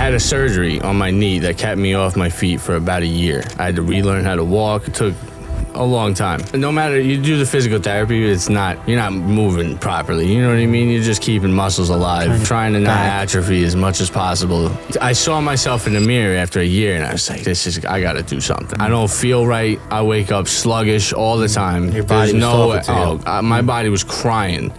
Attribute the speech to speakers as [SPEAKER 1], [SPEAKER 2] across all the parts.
[SPEAKER 1] had a surgery on my knee that kept me off my feet for about a year. I had to relearn how to walk. It took a long time. No matter, you do the physical therapy, you're not moving properly. You know what I mean? You're just keeping muscles alive, trying to not atrophy as much as possible. I saw myself in the mirror after a year and I was like, I gotta do something. I don't feel right. I wake up sluggish all the time.
[SPEAKER 2] Your body was talking to you.
[SPEAKER 1] My body was crying.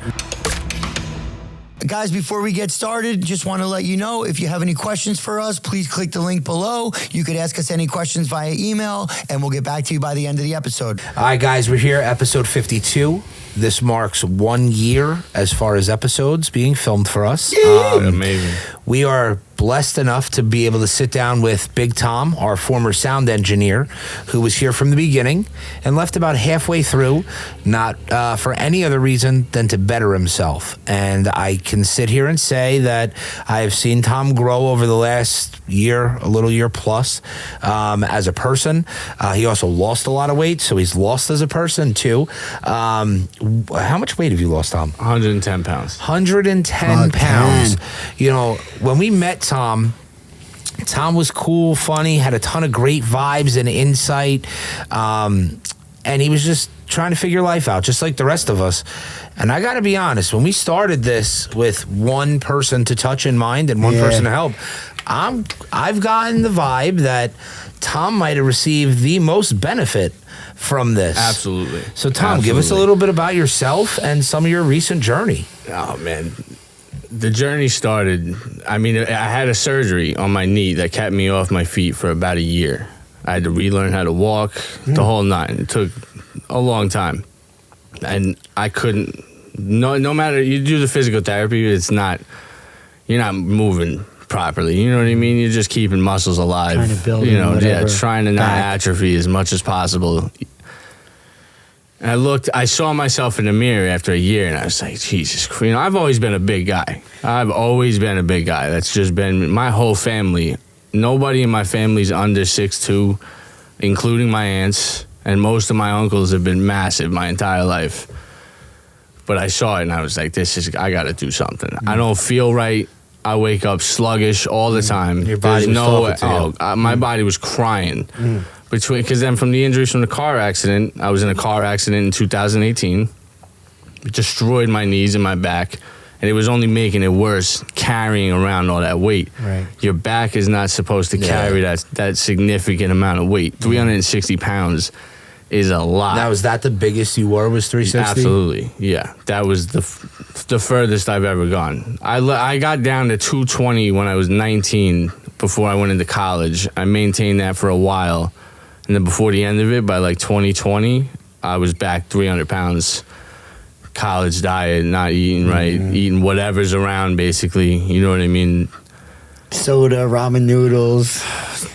[SPEAKER 3] Guys, before we get started, just want to let you know, if you have any questions for us, please click the link below. You could ask us any questions via email, and we'll get back to you by the end of the episode.
[SPEAKER 2] All right, guys, we're here, episode 52. This marks 1 year as far as episodes being filmed for us.
[SPEAKER 1] Amazing.
[SPEAKER 2] We are blessed enough to be able to sit down with Big Tom, our former sound engineer, who was here from the beginning and left about halfway through, not for any other reason than to better himself. And I can sit here and say that I have seen Tom grow over the last year, a little year plus, as a person. He also lost a lot of weight, so he's lost as a person too. How much weight have you lost, Tom?
[SPEAKER 1] 110 pounds.
[SPEAKER 2] 110 pounds. You know, when we met Tom was cool, funny, had a ton of great vibes and insight, and he was just trying to figure life out, just like the rest of us. And I got to be honest, when we started this with one person to touch in mind and one person to help, I've gotten the vibe that Tom might have received the most benefit from this.
[SPEAKER 1] Absolutely.
[SPEAKER 2] So, Tom, give us a little bit about yourself and some of your recent journey.
[SPEAKER 1] Oh, man. The journey started, I had a surgery on my knee that kept me off my feet for about a year. I had to relearn how to walk, the whole nine. It took a long time. And I couldn't, no matter, you do the physical therapy, you're not moving properly. You know what I mean? You're just keeping muscles alive.
[SPEAKER 3] Trying to build
[SPEAKER 1] trying to not atrophy as much as possible. And I saw myself in the mirror after a year and I was like, Jesus Christ. You know, I've always been a big guy. That's just been my whole family. Nobody in my family's under 6'2", including my aunts, and most of my uncles have been massive my entire life. But I saw it and I was like, I gotta do something. I don't feel right. I wake up sluggish all the time.
[SPEAKER 2] Your body was talking to you.
[SPEAKER 1] My body was crying. Because then from the injuries from the car accident, I was in a car accident in 2018. It destroyed my knees and my back, and it was only making it worse carrying around all that weight.
[SPEAKER 3] Right.
[SPEAKER 1] Your back is not supposed to carry that significant amount of weight. 360 pounds is a lot.
[SPEAKER 2] Now, was that the biggest you were, was 360?
[SPEAKER 1] Absolutely, yeah. That was the furthest I've ever gone. I got down to 220 when I was 19 before I went into college. I maintained that for a while. And then before the end of it, by like 2020, I was back 300 pounds. College diet, not eating right, eating whatever's around, basically. You know what I mean?
[SPEAKER 3] Soda, ramen noodles.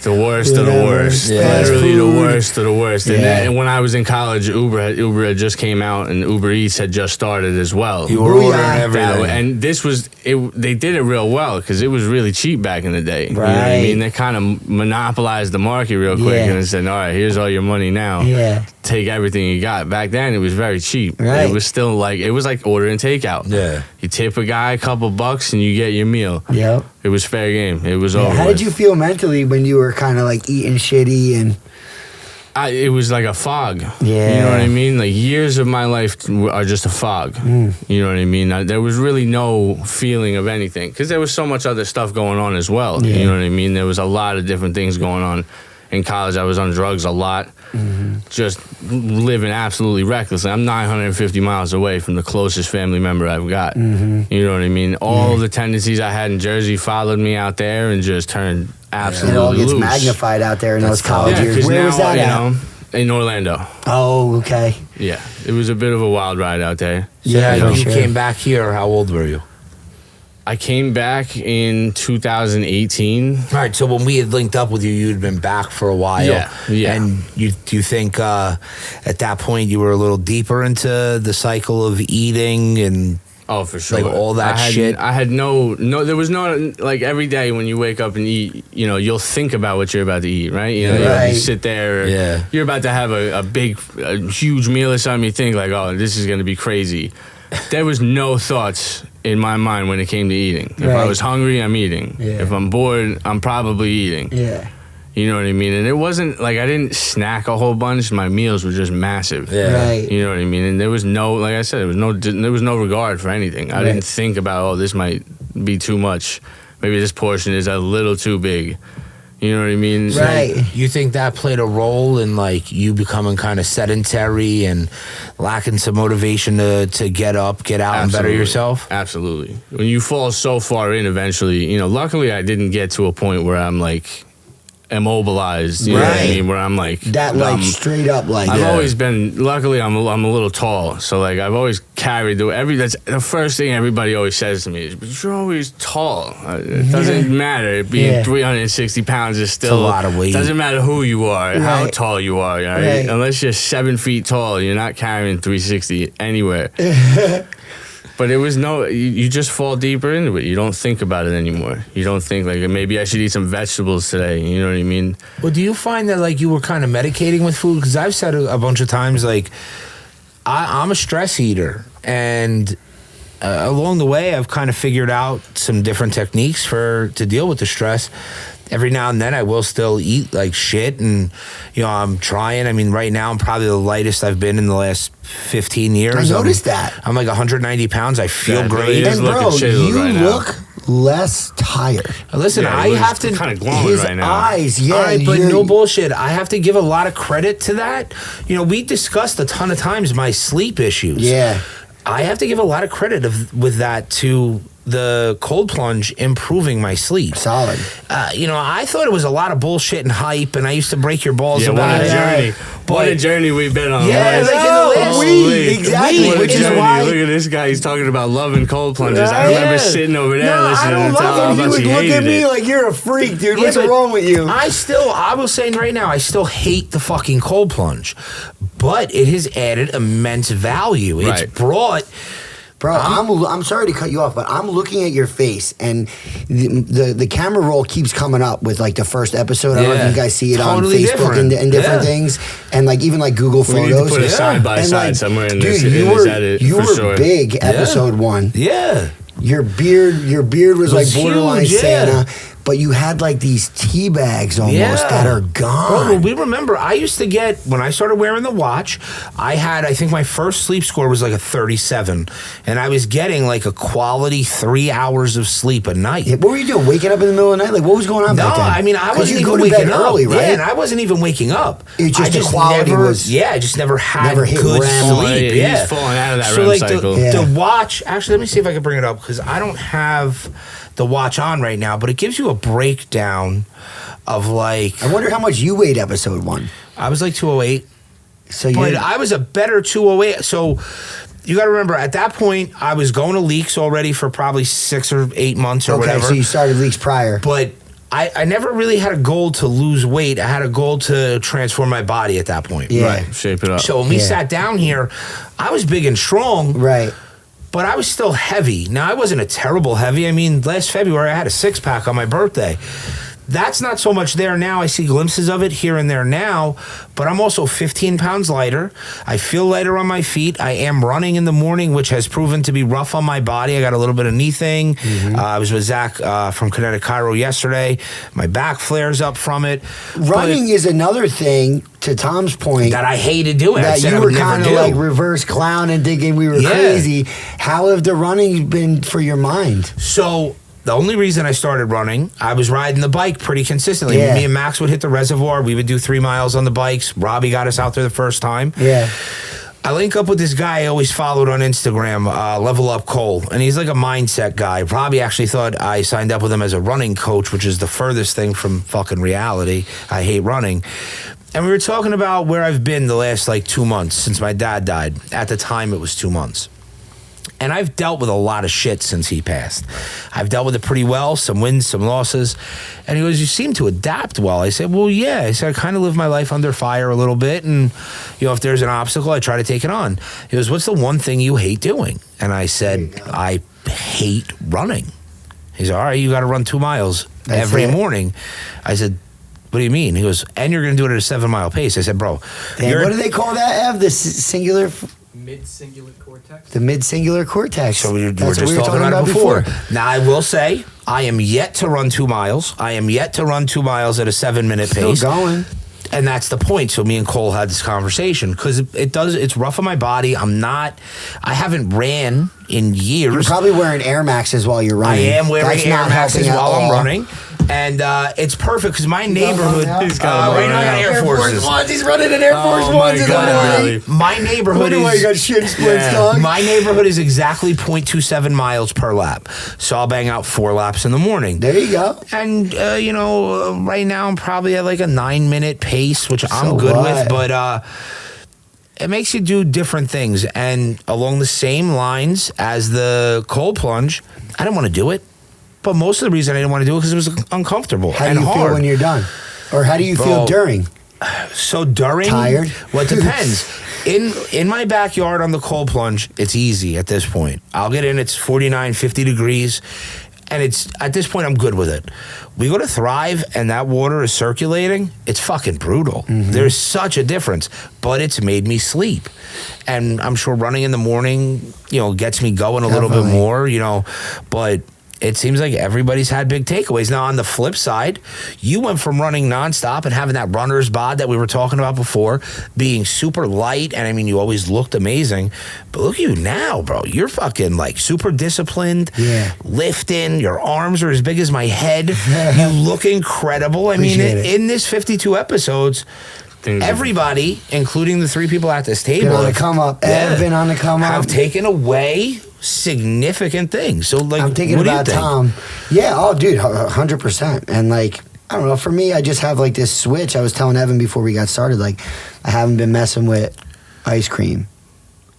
[SPEAKER 1] The worst of the worst.
[SPEAKER 2] Yeah.
[SPEAKER 1] Literally the worst of the worst.
[SPEAKER 3] Yeah.
[SPEAKER 1] And when I was in college, Uber had just came out and Uber Eats had just started as well.
[SPEAKER 2] You were ordering everything.
[SPEAKER 1] And they did it real well because it was really cheap back in the day. You know what I mean? They kind of monopolized the market real quick and they said, all right, here's all your money now.
[SPEAKER 3] Yeah.
[SPEAKER 1] Take everything you got. Back then, it was very cheap.
[SPEAKER 3] Right.
[SPEAKER 1] It was still like ordering takeout.
[SPEAKER 2] Yeah.
[SPEAKER 1] You tip a guy a couple bucks and you get your meal.
[SPEAKER 3] Yep.
[SPEAKER 1] It was fair game. It was over.
[SPEAKER 3] How did you feel mentally when you were kind of like eating shitty and...
[SPEAKER 1] It was like a fog.
[SPEAKER 3] Yeah.
[SPEAKER 1] You know what I mean? Like years of my life are just a fog. You know what I mean? There was really no feeling of anything because there was so much other stuff going on as well.
[SPEAKER 3] Yeah.
[SPEAKER 1] You know what I mean? There was a lot of different things going on. In college, I was on drugs a lot, just living absolutely recklessly. I'm 950 miles away from the closest family member I've got. You know what I mean? All the tendencies I had in Jersey followed me out there and just turned absolutely
[SPEAKER 3] it all gets
[SPEAKER 1] loose.
[SPEAKER 3] magnified out there in those college years. Where was that at?
[SPEAKER 1] In Orlando.
[SPEAKER 3] Oh, okay.
[SPEAKER 1] Yeah, it was a bit of a wild ride out there.
[SPEAKER 2] Yeah,
[SPEAKER 3] for
[SPEAKER 2] you
[SPEAKER 3] sure.
[SPEAKER 2] came back here. How old were you?
[SPEAKER 1] I came back in 2018.
[SPEAKER 2] All right, so when we had linked up with you, you'd been back for a while.
[SPEAKER 1] Yeah.
[SPEAKER 2] And do you think at that point you were a little deeper into the cycle of eating and...
[SPEAKER 1] Oh, for sure.
[SPEAKER 2] Like all that shit?
[SPEAKER 1] I had no, there was no, like every day when you wake up and eat, you know, you'll think about what you're about to eat, right? You know,
[SPEAKER 3] Right.
[SPEAKER 1] you sit there, you're about to have a huge meal or something, you think like, oh, this is going to be crazy. There was no thoughts in my mind when it came to eating. If I was hungry, I'm eating.
[SPEAKER 3] Yeah.
[SPEAKER 1] If I'm bored, I'm probably eating.
[SPEAKER 3] Yeah.
[SPEAKER 1] You know what I mean? And it wasn't like I didn't snack a whole bunch. My meals were just massive.
[SPEAKER 2] Yeah.
[SPEAKER 3] Right.
[SPEAKER 1] You know what I mean? And there was no, like I said, there was no regard for anything. I didn't think about, oh, this might be too much. Maybe this portion is a little too big. You know what I mean?
[SPEAKER 3] Right.
[SPEAKER 2] You think that played a role in like you becoming kind of sedentary and lacking some motivation to get up, get out, and better yourself?
[SPEAKER 1] Absolutely. When you fall so far in, eventually, you know. Luckily, I didn't get to a point where I'm like immobilized. You know what I mean? Where I'm like
[SPEAKER 3] that, like straight up, like
[SPEAKER 1] I've always been. Luckily, I'm a little tall, so like I've always carried that's the first thing everybody always says to me is, "But you're always tall. It doesn't matter. Being 360 pounds is still
[SPEAKER 2] a lot of weight.
[SPEAKER 1] Doesn't matter who you are, how tall you are. Right? Unless you're 7 feet tall, you're not carrying 360 anywhere." But it was you just fall deeper into it. You don't think about it anymore. You don't think like maybe I should eat some vegetables today. You know what I mean?
[SPEAKER 2] Well, do you find that like you were kind of medicating with food? Because I've said a bunch of times like I'm a stress eater, and along the way I've kind of figured out some different techniques to deal with the stress. Every now and then I will still eat like shit, and you know I'm trying. I mean, right now I'm probably the lightest I've been in the last 15 years.
[SPEAKER 3] I noticed that.
[SPEAKER 2] I'm like 190 pounds. I feel great.
[SPEAKER 3] And bro, you
[SPEAKER 1] right
[SPEAKER 3] look less tired.
[SPEAKER 2] Listen, I have to.
[SPEAKER 1] Kind of glowing
[SPEAKER 3] His
[SPEAKER 1] right now.
[SPEAKER 3] eyes,
[SPEAKER 2] All right, but no bullshit. I have to give a lot of credit to that. You know, we discussed a ton of times my sleep issues.
[SPEAKER 3] Yeah.
[SPEAKER 2] I have to give a lot of credit with that to the cold plunge improving my sleep.
[SPEAKER 3] Solid.
[SPEAKER 2] You know, I thought it was a lot of bullshit and hype, and I used to break your balls about
[SPEAKER 1] what a
[SPEAKER 2] it.
[SPEAKER 1] journey. What a journey we've been on.
[SPEAKER 2] Yeah, like in the last
[SPEAKER 3] week. Exactly.
[SPEAKER 1] What a
[SPEAKER 3] Which is
[SPEAKER 1] journey.
[SPEAKER 3] why.
[SPEAKER 1] Look at this guy. He's talking about loving cold plunges. I remember sitting over there listening
[SPEAKER 3] I don't
[SPEAKER 1] to
[SPEAKER 3] love
[SPEAKER 1] how
[SPEAKER 3] him. He
[SPEAKER 1] much
[SPEAKER 3] would
[SPEAKER 1] he
[SPEAKER 3] look at
[SPEAKER 1] hated
[SPEAKER 3] me
[SPEAKER 1] it.
[SPEAKER 3] like you're a freak, dude.
[SPEAKER 2] Yeah,
[SPEAKER 3] What's
[SPEAKER 2] but
[SPEAKER 3] wrong with you?
[SPEAKER 2] I will say right now, I still hate the fucking cold plunge, but it has added immense value. It's
[SPEAKER 1] Right.
[SPEAKER 2] brought.
[SPEAKER 3] Bro, I'm sorry to cut you off, but I'm looking at your face, and the camera roll keeps coming up with like the first episode. I don't know if you guys see it
[SPEAKER 2] Totally
[SPEAKER 3] on Facebook
[SPEAKER 2] different.
[SPEAKER 3] and different things, and like even like Google
[SPEAKER 1] We
[SPEAKER 3] Photos.
[SPEAKER 1] need to put it side by
[SPEAKER 3] And,
[SPEAKER 1] side
[SPEAKER 3] like,
[SPEAKER 1] somewhere in
[SPEAKER 3] dude,
[SPEAKER 1] this edit.
[SPEAKER 3] you
[SPEAKER 1] for
[SPEAKER 3] were
[SPEAKER 1] sure.
[SPEAKER 3] big episode 1.
[SPEAKER 2] Yeah.
[SPEAKER 3] Your beard was like
[SPEAKER 2] was
[SPEAKER 3] borderline
[SPEAKER 2] huge, yeah.
[SPEAKER 3] Santa, but you had like these tea bags almost that are gone.
[SPEAKER 2] Bro, well, we remember, I used to get, when I started wearing the watch, I think my first sleep score was like a 37. And I was getting like a quality 3 hours of sleep a night.
[SPEAKER 3] Yeah, what were you doing? Waking up in the middle of the night? Like, what was going on
[SPEAKER 2] No,
[SPEAKER 3] back then?
[SPEAKER 2] I mean, I
[SPEAKER 3] 'Cause
[SPEAKER 2] wasn't
[SPEAKER 3] you
[SPEAKER 2] even
[SPEAKER 3] go to bed
[SPEAKER 2] waking up.
[SPEAKER 3] early, right?
[SPEAKER 2] Yeah, and I wasn't even waking up.
[SPEAKER 3] It's just
[SPEAKER 2] I
[SPEAKER 3] the quality
[SPEAKER 2] never,
[SPEAKER 3] was...
[SPEAKER 2] Yeah, I just never had
[SPEAKER 3] never hit
[SPEAKER 2] good
[SPEAKER 3] REM.
[SPEAKER 2] sleep.
[SPEAKER 1] Yeah, he's falling out of that
[SPEAKER 2] so
[SPEAKER 1] REM
[SPEAKER 2] like
[SPEAKER 1] cycle.
[SPEAKER 2] The watch, actually, let me see if I can bring it up, because I don't have the watch on right now, but it gives you a breakdown of like...
[SPEAKER 3] I wonder how much you weighed episode 1.
[SPEAKER 2] I was like 208.
[SPEAKER 3] So you...
[SPEAKER 2] But I was a better 208. So you got to remember, at that point, I was going to leaks already for probably 6 or 8 months or whatever.
[SPEAKER 3] so you started leaks prior.
[SPEAKER 2] But I never really had a goal to lose weight. I had a goal to transform my body at that point.
[SPEAKER 3] Yeah.
[SPEAKER 1] Right, shape it up.
[SPEAKER 2] So when we sat down here, I was big and strong.
[SPEAKER 3] Right.
[SPEAKER 2] But I was still heavy. Now, I wasn't a terrible heavy. I mean, last February, I had a 6-pack on my birthday. That's not so much there now. I see glimpses of it here and there now, but I'm also 15 pounds lighter. I feel lighter on my feet. I am running in the morning, which has proven to be rough on my body. I got a little bit of knee thing. I was with Zach from Kinetic Chiro yesterday. My back flares up from it.
[SPEAKER 3] Running is another thing, to Tom's point,
[SPEAKER 2] That I hated doing.
[SPEAKER 3] that you were kind of like reverse clown and thinking we were crazy. How have the running been for your mind?
[SPEAKER 2] So the only reason I started running, I was riding the bike pretty consistently.
[SPEAKER 3] Yeah.
[SPEAKER 2] Me and Max would hit the reservoir. We would do 3 miles on the bikes. Robbie got us out there the first time.
[SPEAKER 3] Yeah.
[SPEAKER 2] I link up with this guy I always followed on Instagram, Level Up Cole, and he's like a mindset guy. Robbie actually thought I signed up with him as a running coach, which is the furthest thing from fucking reality. I hate running. And we were talking about where I've been the last like 2 months since my dad died. At the time, it was 2 months. And I've dealt with a lot of shit since he passed. I've dealt with it pretty well, some wins, some losses. And he goes, you seem to adapt well. I said, well, yeah. I said, I kind of live my life under fire a little bit. And, you know, if there's an obstacle, I try to take it on. He goes, what's the one thing you hate doing? And I said, I hate running. He's all right, you got to run 2 miles every morning. I said, what do you mean? He goes, and you're going to do it at a 7-mile pace. I said, bro.
[SPEAKER 3] Damn, what do they call that, Ev? The singular...
[SPEAKER 4] mid-singular cortex.
[SPEAKER 3] The mid-singular cortex.
[SPEAKER 2] So we were
[SPEAKER 3] That's
[SPEAKER 2] just
[SPEAKER 3] what
[SPEAKER 2] talking about it before. Now, I will say, I am yet to run 2 miles. I am yet to run 2 miles at a 7-minute pace.
[SPEAKER 3] Still going.
[SPEAKER 2] And that's the point. So me and Cole had this conversation because it's rough on my body. I haven't ran in years.
[SPEAKER 3] You're probably wearing Air Maxes while you're running.
[SPEAKER 2] I am wearing
[SPEAKER 3] That's
[SPEAKER 2] Air
[SPEAKER 3] not
[SPEAKER 2] Maxes
[SPEAKER 3] helping at
[SPEAKER 2] while I'm
[SPEAKER 3] all.
[SPEAKER 2] running. And it's perfect because my neighborhood.
[SPEAKER 1] He's got
[SPEAKER 2] right now I got Air Forces.
[SPEAKER 3] Ones. He's running an Air Force
[SPEAKER 1] Oh
[SPEAKER 3] Ones.
[SPEAKER 1] my
[SPEAKER 3] in the
[SPEAKER 1] God,
[SPEAKER 3] morning.
[SPEAKER 1] really?
[SPEAKER 2] My neighborhood
[SPEAKER 3] Wonder why you got shin splints, dog.
[SPEAKER 2] My neighborhood is exactly 0.27 miles per lap. So I'll bang out 4 laps in the morning.
[SPEAKER 3] There you go.
[SPEAKER 2] And, right now I'm probably at like a 9-minute pace, which I'm
[SPEAKER 3] So
[SPEAKER 2] good
[SPEAKER 3] what?
[SPEAKER 2] with. But it makes you do different things. And along the same lines as the cold plunge, I didn't want to do it. But most of the reason I didn't want to do it because it was uncomfortable
[SPEAKER 3] How
[SPEAKER 2] and
[SPEAKER 3] do you
[SPEAKER 2] hard.
[SPEAKER 3] feel when you're done? Or how do you feel
[SPEAKER 2] Bro.
[SPEAKER 3] during?
[SPEAKER 2] So during
[SPEAKER 3] Tired?
[SPEAKER 2] Well, it depends. In my backyard on the cold plunge, it's easy at this point. I'll get in, it's 49, 50 degrees, and it's at this point I'm good with it. We go to Thrive and that water is circulating, it's fucking brutal.
[SPEAKER 3] Mm-hmm.
[SPEAKER 2] There's such a difference, but it's made me sleep. And I'm sure running in the morning, gets me going a little bit
[SPEAKER 3] Definitely.
[SPEAKER 2] more, but it seems like everybody's had big takeaways. Now, on the flip side, you went from running nonstop and having that runner's bod that we were talking about before, being super light, and I mean, you always looked amazing. But look at you now, bro. You're fucking like super disciplined, lifting. Your arms are as big as my head. You look incredible. I mean,
[SPEAKER 3] Appreciate it.
[SPEAKER 2] in this 52 episodes, everybody, including the 3 people at this table,
[SPEAKER 3] Been on the come up. Ev been on the come up.
[SPEAKER 2] have taken away significant things. So, like,
[SPEAKER 3] I'm thinking
[SPEAKER 2] what do you
[SPEAKER 3] about
[SPEAKER 2] think?
[SPEAKER 3] Tom. Yeah, oh, dude, 100%. And like, I don't know. For me, I just have like this switch. I was telling Evan before we got started, like, I haven't been messing with ice cream.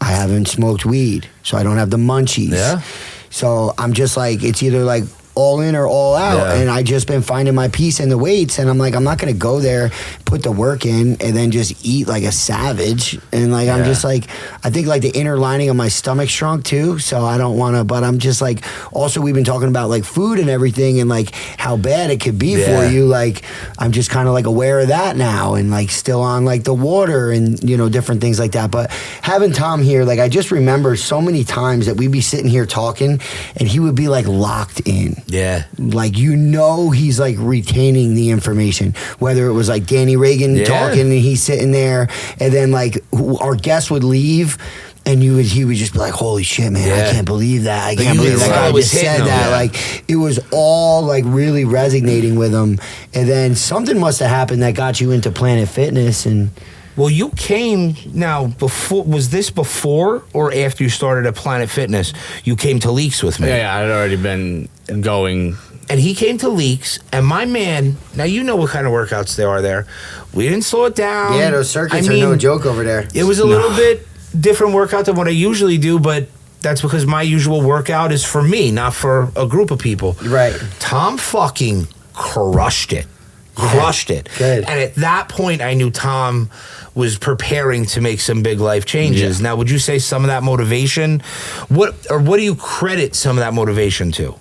[SPEAKER 3] I haven't smoked weed, so I don't have the munchies.
[SPEAKER 2] Yeah.
[SPEAKER 3] So I'm just like, it's either like all in or all out.
[SPEAKER 2] Yeah.
[SPEAKER 3] And I just been finding my peace in the weights. And I'm like, I'm not going to go there, put the work in, and then just eat like a savage. And like, I'm just like, I think like the inner lining of my stomach shrunk too. So I don't want to, but I'm just like, also we've been talking about like food and everything and like how bad it could be for you. Like, I'm just kind of like aware of that now and like still on like the water and, different things like that. But having Tom here, like, I just remember so many times that we'd be sitting here talking and he would be like locked in.
[SPEAKER 2] Yeah.
[SPEAKER 3] Like, he's like retaining the information, whether it was like Danny Reagan talking and he's sitting there, and then like our guest would leave and he would just be like, holy shit, man, I can't believe that. I can't believe that guy just said that. Like, it was all like really resonating with him. And then something must have happened that got you into Planet Fitness. And
[SPEAKER 2] Well, you came now before. Was this before or after you started at Planet Fitness? You came to Leaks with me.
[SPEAKER 1] Yeah, I'd already been going.
[SPEAKER 2] And he came to Leaks, and my man, now you know what kind of workouts there are there. We didn't slow it down.
[SPEAKER 3] yeah, those circuits are no joke over there.
[SPEAKER 2] It was a little bit different workout than what I usually do, but that's because my usual workout is for me, not for a group of people.
[SPEAKER 3] Right.
[SPEAKER 2] Tom fucking crushed it. Crushed it.
[SPEAKER 3] Good.
[SPEAKER 2] And at that point, I knew Tom was preparing to make some big life changes. Now, would you say some of that motivation, what do you credit some of that motivation to?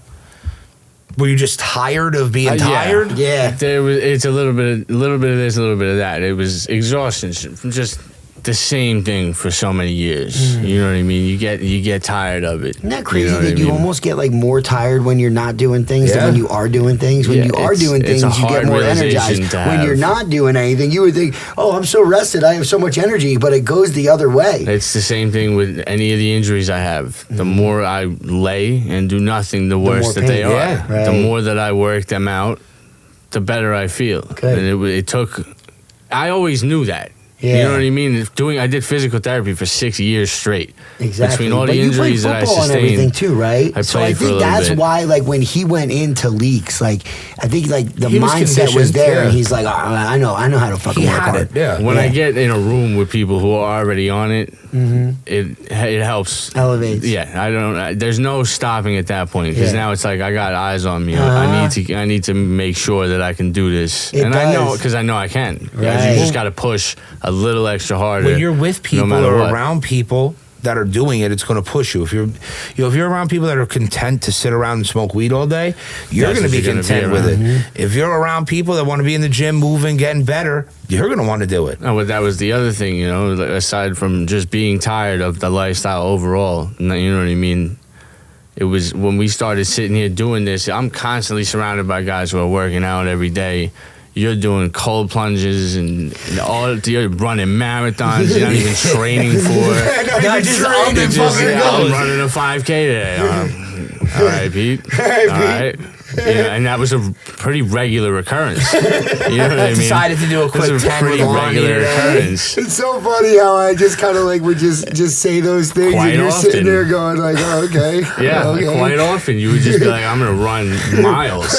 [SPEAKER 2] Were you just tired of being tired?
[SPEAKER 3] Yeah.
[SPEAKER 1] It's a little bit of this, a little bit of that. It was exhaustion from just the same thing for so many years. You know what I mean? You get tired of it.
[SPEAKER 3] Isn't that crazy
[SPEAKER 1] know what
[SPEAKER 3] that
[SPEAKER 1] I
[SPEAKER 3] you
[SPEAKER 1] mean?
[SPEAKER 3] almost get like more tired when you're not doing things than when you are doing things? When
[SPEAKER 1] Yeah,
[SPEAKER 3] you are doing
[SPEAKER 1] it's
[SPEAKER 3] things,
[SPEAKER 1] a
[SPEAKER 3] you get
[SPEAKER 1] hard
[SPEAKER 3] more
[SPEAKER 1] realization
[SPEAKER 3] energized.
[SPEAKER 1] to
[SPEAKER 3] When
[SPEAKER 1] have.
[SPEAKER 3] you're not doing anything, you would think, oh, I'm so rested, I have so much energy, but it goes the other way.
[SPEAKER 1] It's the same thing with any of the injuries I have. The more I lay and do nothing, the worse
[SPEAKER 3] more
[SPEAKER 1] that they
[SPEAKER 3] pain.
[SPEAKER 1] are.
[SPEAKER 3] Yeah, right.
[SPEAKER 1] The more that I work them out, the better I feel.
[SPEAKER 3] Good.
[SPEAKER 1] And it took. I always knew that.
[SPEAKER 3] Yeah.
[SPEAKER 1] You know what I mean? I did physical therapy for 6 years straight.
[SPEAKER 3] Exactly.
[SPEAKER 1] Between all
[SPEAKER 3] But
[SPEAKER 1] the injuries
[SPEAKER 3] you
[SPEAKER 1] that I
[SPEAKER 3] played football and
[SPEAKER 1] sustained.
[SPEAKER 3] everything too, right?
[SPEAKER 1] I
[SPEAKER 3] So I
[SPEAKER 1] played for a
[SPEAKER 3] think
[SPEAKER 1] little
[SPEAKER 3] that's
[SPEAKER 1] bit.
[SPEAKER 3] why, like, when he went into Leaks, like, I think like the
[SPEAKER 2] He was
[SPEAKER 3] mindset was
[SPEAKER 2] conditioned,
[SPEAKER 3] there, and
[SPEAKER 2] yeah.
[SPEAKER 3] he's like, oh, I know how to fucking
[SPEAKER 2] He
[SPEAKER 3] work
[SPEAKER 2] had
[SPEAKER 3] hard.
[SPEAKER 2] it, yeah.
[SPEAKER 1] When I
[SPEAKER 3] Yeah.
[SPEAKER 1] get in a room with people who are already on it, it helps.
[SPEAKER 3] Elevates.
[SPEAKER 1] Yeah, there's no stopping at that point because
[SPEAKER 3] Yeah.
[SPEAKER 1] now it's like I got eyes on me.
[SPEAKER 3] Uh-huh.
[SPEAKER 1] I need to make sure that I can do this,
[SPEAKER 3] It
[SPEAKER 1] and I know
[SPEAKER 3] does.
[SPEAKER 1] because I know I can.
[SPEAKER 3] Right.
[SPEAKER 1] You just got to push a little extra harder.
[SPEAKER 2] When you're with people
[SPEAKER 1] matter
[SPEAKER 2] or
[SPEAKER 1] what.
[SPEAKER 2] around people that are doing it, it's going to push you. If you're, if you're around people that are content to sit around and smoke weed all day, you're going to be content with it. If you're around people that want to be in the gym, moving, getting better, you're going to want to do it.
[SPEAKER 1] No, but that was the other thing, aside from just being tired of the lifestyle overall, you know what I mean? It was when we started sitting here doing this, I'm constantly surrounded by guys who are working out every day. You're doing cold plunges and you're running marathons you're not even training for. I'm running a 5K today. All right, Pete. All right. And that was a pretty regular occurrence. You know what I mean?
[SPEAKER 2] Decided to do a quick 10
[SPEAKER 1] pretty regular occurrence.
[SPEAKER 3] It's so funny how I just kind of like would just say those things,
[SPEAKER 1] Quite
[SPEAKER 3] and you're
[SPEAKER 1] often.
[SPEAKER 3] sitting there going like, oh, okay.
[SPEAKER 1] Yeah,
[SPEAKER 3] okay.
[SPEAKER 1] quite often you would just be like, I'm gonna run miles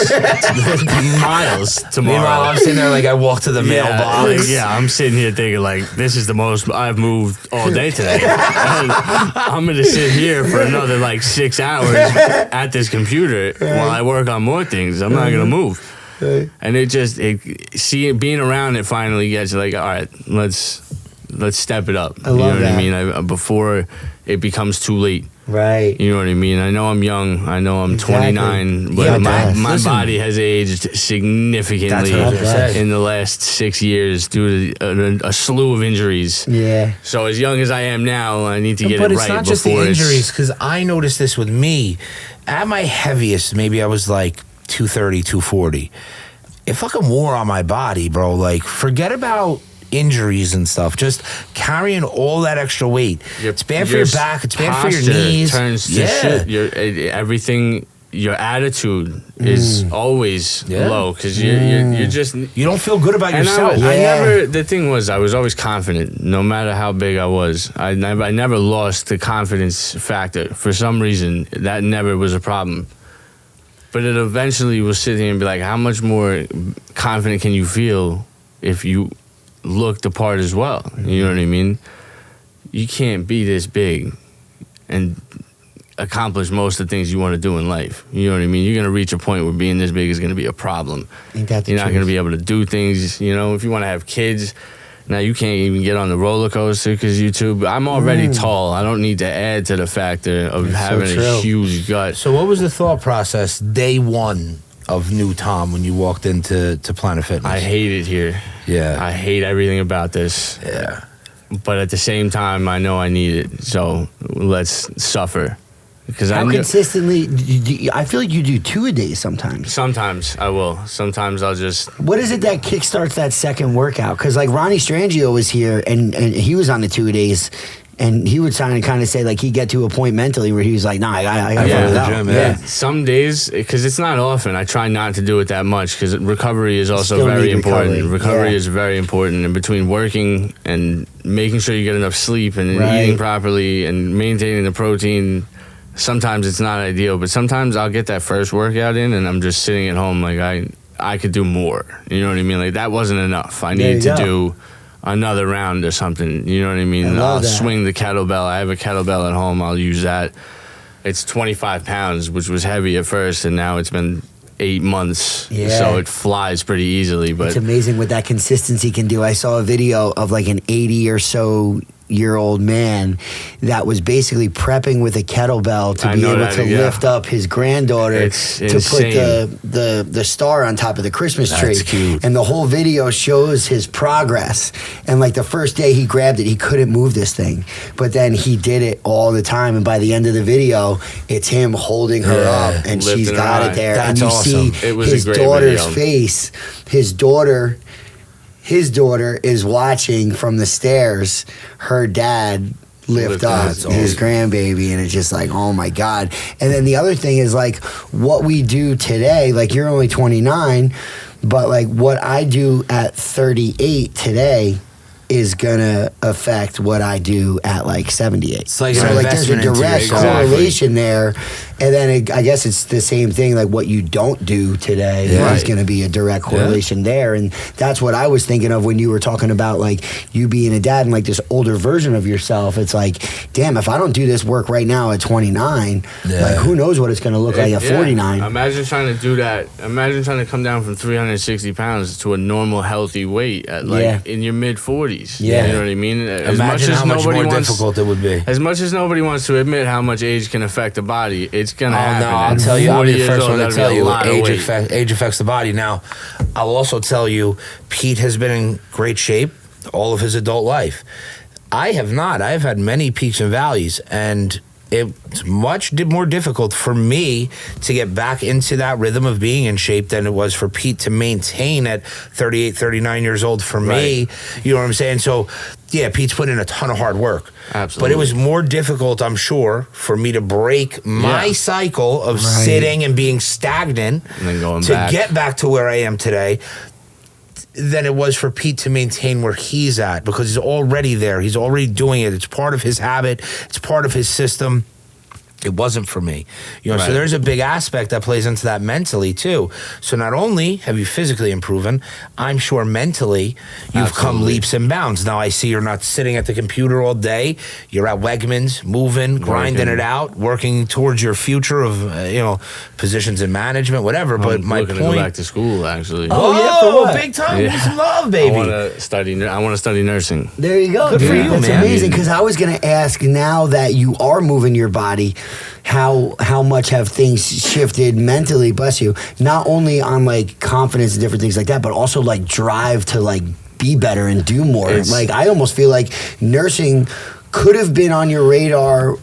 [SPEAKER 1] tomorrow.
[SPEAKER 2] Meanwhile, I'm sitting there like I walk to the mailbox.
[SPEAKER 1] I'm sitting here thinking like, this is the most I've moved all day today. I'm gonna sit here for another like 6 hours at this computer while I work on more things. I'm not gonna move. And being around it finally gets like, all right, let's step it up.
[SPEAKER 3] I love
[SPEAKER 1] you know
[SPEAKER 3] that.
[SPEAKER 1] what I mean? Before it becomes too late.
[SPEAKER 3] Right.
[SPEAKER 1] You know what I mean? I know I'm young. I know I'm 29, but
[SPEAKER 3] Yeah,
[SPEAKER 1] my body has aged significantly
[SPEAKER 2] That's what I was gonna say.
[SPEAKER 1] in the last 6 years due to a slew of injuries.
[SPEAKER 3] Yeah.
[SPEAKER 1] So as young as I am now, I need to get
[SPEAKER 2] But
[SPEAKER 1] it
[SPEAKER 2] it's
[SPEAKER 1] right
[SPEAKER 2] not just the
[SPEAKER 1] before it's-
[SPEAKER 2] injuries, because I noticed this with me. At my heaviest, maybe I was like 230, 240. It fucking wore on my body, bro. Like, forget about injuries and stuff. Just carrying all that extra weight. It's bad for your back. It's bad for your
[SPEAKER 1] posture
[SPEAKER 2] knees.
[SPEAKER 1] Turns to shit. Everything. Your attitude is always low because you're just.
[SPEAKER 2] You don't feel good about
[SPEAKER 1] And
[SPEAKER 2] yourself.
[SPEAKER 1] the thing was, I was always confident, no matter how big I was. I never lost the confidence factor. For some reason, that never was a problem. But it eventually will sit here and be like, how much more confident can you feel if you look the part as well? You know what I mean? You can't be this big and accomplish most of the things you want to do in life. You know what I mean? You're going to reach a point where being this big is going to be a problem.
[SPEAKER 3] Ain't that the
[SPEAKER 1] You're not going to
[SPEAKER 3] truth?
[SPEAKER 1] be able to do things, if you want to have kids. Now, you can't even get on the roller coaster because I'm already tall. I don't need to add to the factor of having
[SPEAKER 3] true.
[SPEAKER 1] a huge gut.
[SPEAKER 2] So what was the thought process day one of new Tom when you walked into Planet Fitness?
[SPEAKER 1] I hate it here.
[SPEAKER 2] Yeah.
[SPEAKER 1] I hate everything about this.
[SPEAKER 2] Yeah.
[SPEAKER 1] But at the same time, I know I need it. So let's suffer. Because
[SPEAKER 3] How consistently? I feel like you do 2 a day sometimes.
[SPEAKER 1] Sometimes I will. Sometimes I'll just.
[SPEAKER 3] What is it that kickstarts that second workout? Because like Ronnie Strangio was here and he was on the 2 a days, and he would kind of say like he'd get to a point mentally where he was like, nah, I gotta
[SPEAKER 2] go to the
[SPEAKER 3] go.
[SPEAKER 2] gym, yeah.
[SPEAKER 1] Some days, because it's not often, I try not to do it that much because recovery is also
[SPEAKER 3] Still
[SPEAKER 1] very
[SPEAKER 3] need
[SPEAKER 1] important.
[SPEAKER 3] recovery.
[SPEAKER 1] Is very important. And between working and making sure you get enough sleep and
[SPEAKER 3] Right.
[SPEAKER 1] eating properly and maintaining the protein, sometimes it's not ideal. But sometimes I'll get that first workout in and I'm just sitting at home like I could do more. You know what I mean? Like that wasn't enough. I
[SPEAKER 3] There
[SPEAKER 1] need
[SPEAKER 3] you
[SPEAKER 1] to
[SPEAKER 3] go.
[SPEAKER 1] do another round or something. You know what I mean?
[SPEAKER 3] I love
[SPEAKER 1] I'll
[SPEAKER 3] that.
[SPEAKER 1] swing the kettlebell. I have a kettlebell at home. I'll use that. It's 25 pounds, which was heavy at first, and now it's been 8 months.
[SPEAKER 3] Yeah.
[SPEAKER 1] So it flies pretty easily. But
[SPEAKER 3] It's amazing what that consistency can do. I saw a video of like an 80 or so year old man that was basically prepping with a kettlebell to
[SPEAKER 1] I
[SPEAKER 3] be
[SPEAKER 1] know
[SPEAKER 3] able
[SPEAKER 1] that,
[SPEAKER 3] to
[SPEAKER 1] yeah.
[SPEAKER 3] lift up his granddaughter
[SPEAKER 1] It's
[SPEAKER 3] to
[SPEAKER 1] insane.
[SPEAKER 3] put the star on top of the Christmas tree.
[SPEAKER 2] That's cute.
[SPEAKER 3] And the whole video shows his progress. And like the first day he grabbed it, he couldn't move this thing. But then he did it all the time. And by the end of the video, it's him holding her
[SPEAKER 2] Yeah,
[SPEAKER 3] up and
[SPEAKER 1] lifting
[SPEAKER 3] she's
[SPEAKER 1] her
[SPEAKER 3] got
[SPEAKER 1] high.
[SPEAKER 3] it there.
[SPEAKER 2] That's
[SPEAKER 3] and you
[SPEAKER 2] awesome.
[SPEAKER 3] see
[SPEAKER 1] It was
[SPEAKER 3] his
[SPEAKER 1] a great
[SPEAKER 3] daughter's
[SPEAKER 1] video.
[SPEAKER 3] face. His daughter is watching from the stairs her dad lift
[SPEAKER 1] Lift
[SPEAKER 3] up
[SPEAKER 1] his
[SPEAKER 3] his grandbaby, and it's just like, oh my God. And then the other thing is like what we do today, like you're only 29, but like what I do at 38 today is gonna affect what I do at like 78.
[SPEAKER 2] It's like
[SPEAKER 3] so
[SPEAKER 2] an
[SPEAKER 3] like there's a
[SPEAKER 2] investment into
[SPEAKER 3] direct
[SPEAKER 2] yourself.
[SPEAKER 3] correlation there, And then I guess it's the same thing. Like what you don't do today is going to be a direct correlation there. And that's what I was thinking of when you were talking about like you being a dad and like this older version of yourself. It's like, damn, if I don't do this work right now at 29, like who knows what it's going to look like at 49.
[SPEAKER 1] Imagine trying to do that. Imagine trying to come down from 360 pounds to a normal healthy weight at like in your mid 40s.
[SPEAKER 2] Yeah.
[SPEAKER 1] You know what I mean?
[SPEAKER 2] Imagine how much more difficult it would be.
[SPEAKER 1] As much as nobody wants to admit how much age can affect the body, it's going to happen.
[SPEAKER 2] No, I'll tell you, I'll be the first one to tell you, age affects the body. Now, I'll also tell you, Pete has been in great shape all of his adult life. I have not. I've had many peaks and valleys, and it's much more difficult for me to get back into that rhythm of being in shape than it was for Pete to maintain at 38, 39 years old for me. You know what I'm saying? So, yeah, Pete's put in a ton of hard work.
[SPEAKER 1] Absolutely.
[SPEAKER 2] But it was more difficult, I'm sure, for me to break my cycle of sitting and being stagnant
[SPEAKER 1] and then going
[SPEAKER 2] to
[SPEAKER 1] back.
[SPEAKER 2] Get back to where I am today than it was for Pete to maintain where he's at, because he's already there. He's already doing it. It's part of his habit. It's part of his system. It wasn't for me. You know, so there's a big aspect that plays into that mentally too. So not only have you physically improved, I'm sure mentally you've come leaps and bounds. Now I see you're not sitting at the computer all day. You're at Wegmans, moving, grinding it out, working towards your future of positions in management, whatever. But my point,
[SPEAKER 1] to go back to school actually.
[SPEAKER 2] For what? Big time. Give me some love, baby.
[SPEAKER 1] I want to study nursing.
[SPEAKER 3] There you go.
[SPEAKER 2] Good for you,
[SPEAKER 3] That's
[SPEAKER 2] man.
[SPEAKER 3] amazing, because I was going to ask, now that you are moving your body, how much have things shifted mentally, bless you, not only on like confidence and different things like that, but also like drive to like be better and do more. Like I almost feel like nursing could have been on your radar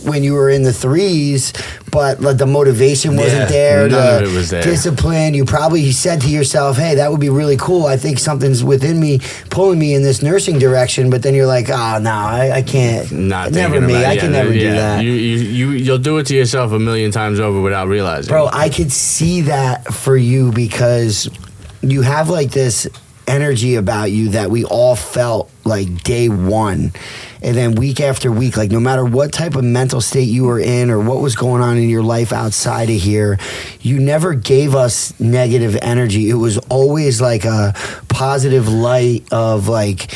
[SPEAKER 3] when you were in the threes, but like the motivation wasn't there.
[SPEAKER 1] None of it was there.
[SPEAKER 3] Discipline. You probably said to yourself, hey, that would be really cool. I think something's within me pulling me in this nursing direction. But then you're like, oh, no, I can't. Never me. I can never do that.
[SPEAKER 1] You'll do it to yourself a million times over without realizing.
[SPEAKER 3] Bro, I could see that for you, because you have like this energy about you that we all felt like day one. And then week after week, like no matter what type of mental state you were in or what was going on in your life outside of here, you never gave us negative energy. It was always like a positive light of like,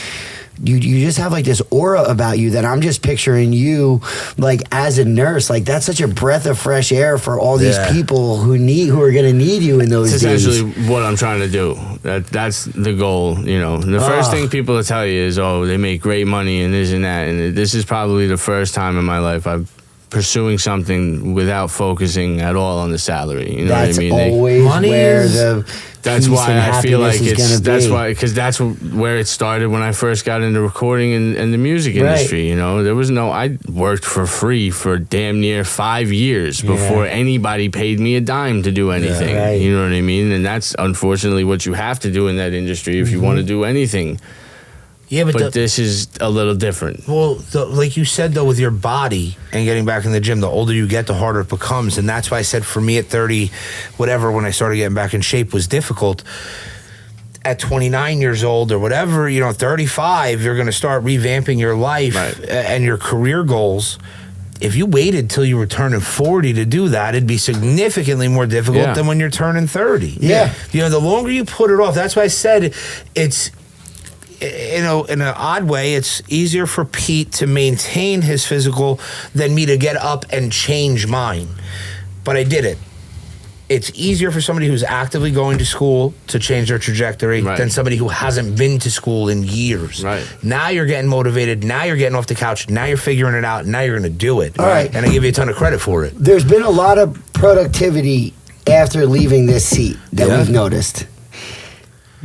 [SPEAKER 3] you just have like this aura about you that I'm just picturing you like as a nurse. Like that's such a breath of fresh air for all these people who are going to need you in those days.
[SPEAKER 1] That's essentially what I'm trying to do. That's the goal. You know, the first thing people will tell you is, oh, they make great money and this and that. And this is probably the first time in my life I'm pursuing something without focusing at all on the salary. You know what I mean?
[SPEAKER 3] Always where the
[SPEAKER 1] that's why I feel like because that's where it started when I first got into recording and the music industry. You know, there was I worked for free for damn near 5 years before anybody paid me a dime to do anything. You know what I mean? And that's unfortunately what you have to do in that industry if you want to do anything.
[SPEAKER 2] Yeah, but
[SPEAKER 1] this is a little different.
[SPEAKER 2] Well, like you said, though, with your body and getting back in the gym, the older you get, the harder it becomes. And that's why I said for me at 30, whatever, when I started getting back in shape was difficult. At 29 years old or whatever, 35, you're going to start revamping your life and your career goals. If you waited till you were turning 40 to do that, it'd be significantly more difficult than when you're turning 30.
[SPEAKER 3] Yeah.
[SPEAKER 2] The longer you put it off, that's why I said it's... in an odd way, it's easier for Pete to maintain his physical than me to get up and change mine. But I did it. It's easier for somebody who's actively going to school to change their trajectory than somebody who hasn't been to school in years. Now you're getting motivated. Now you're getting off the couch. Now you're figuring it out. Now you're going to do it.
[SPEAKER 3] All right.
[SPEAKER 2] And I give you a ton of credit for it.
[SPEAKER 3] There's been a lot of productivity after leaving this seat that we've noticed.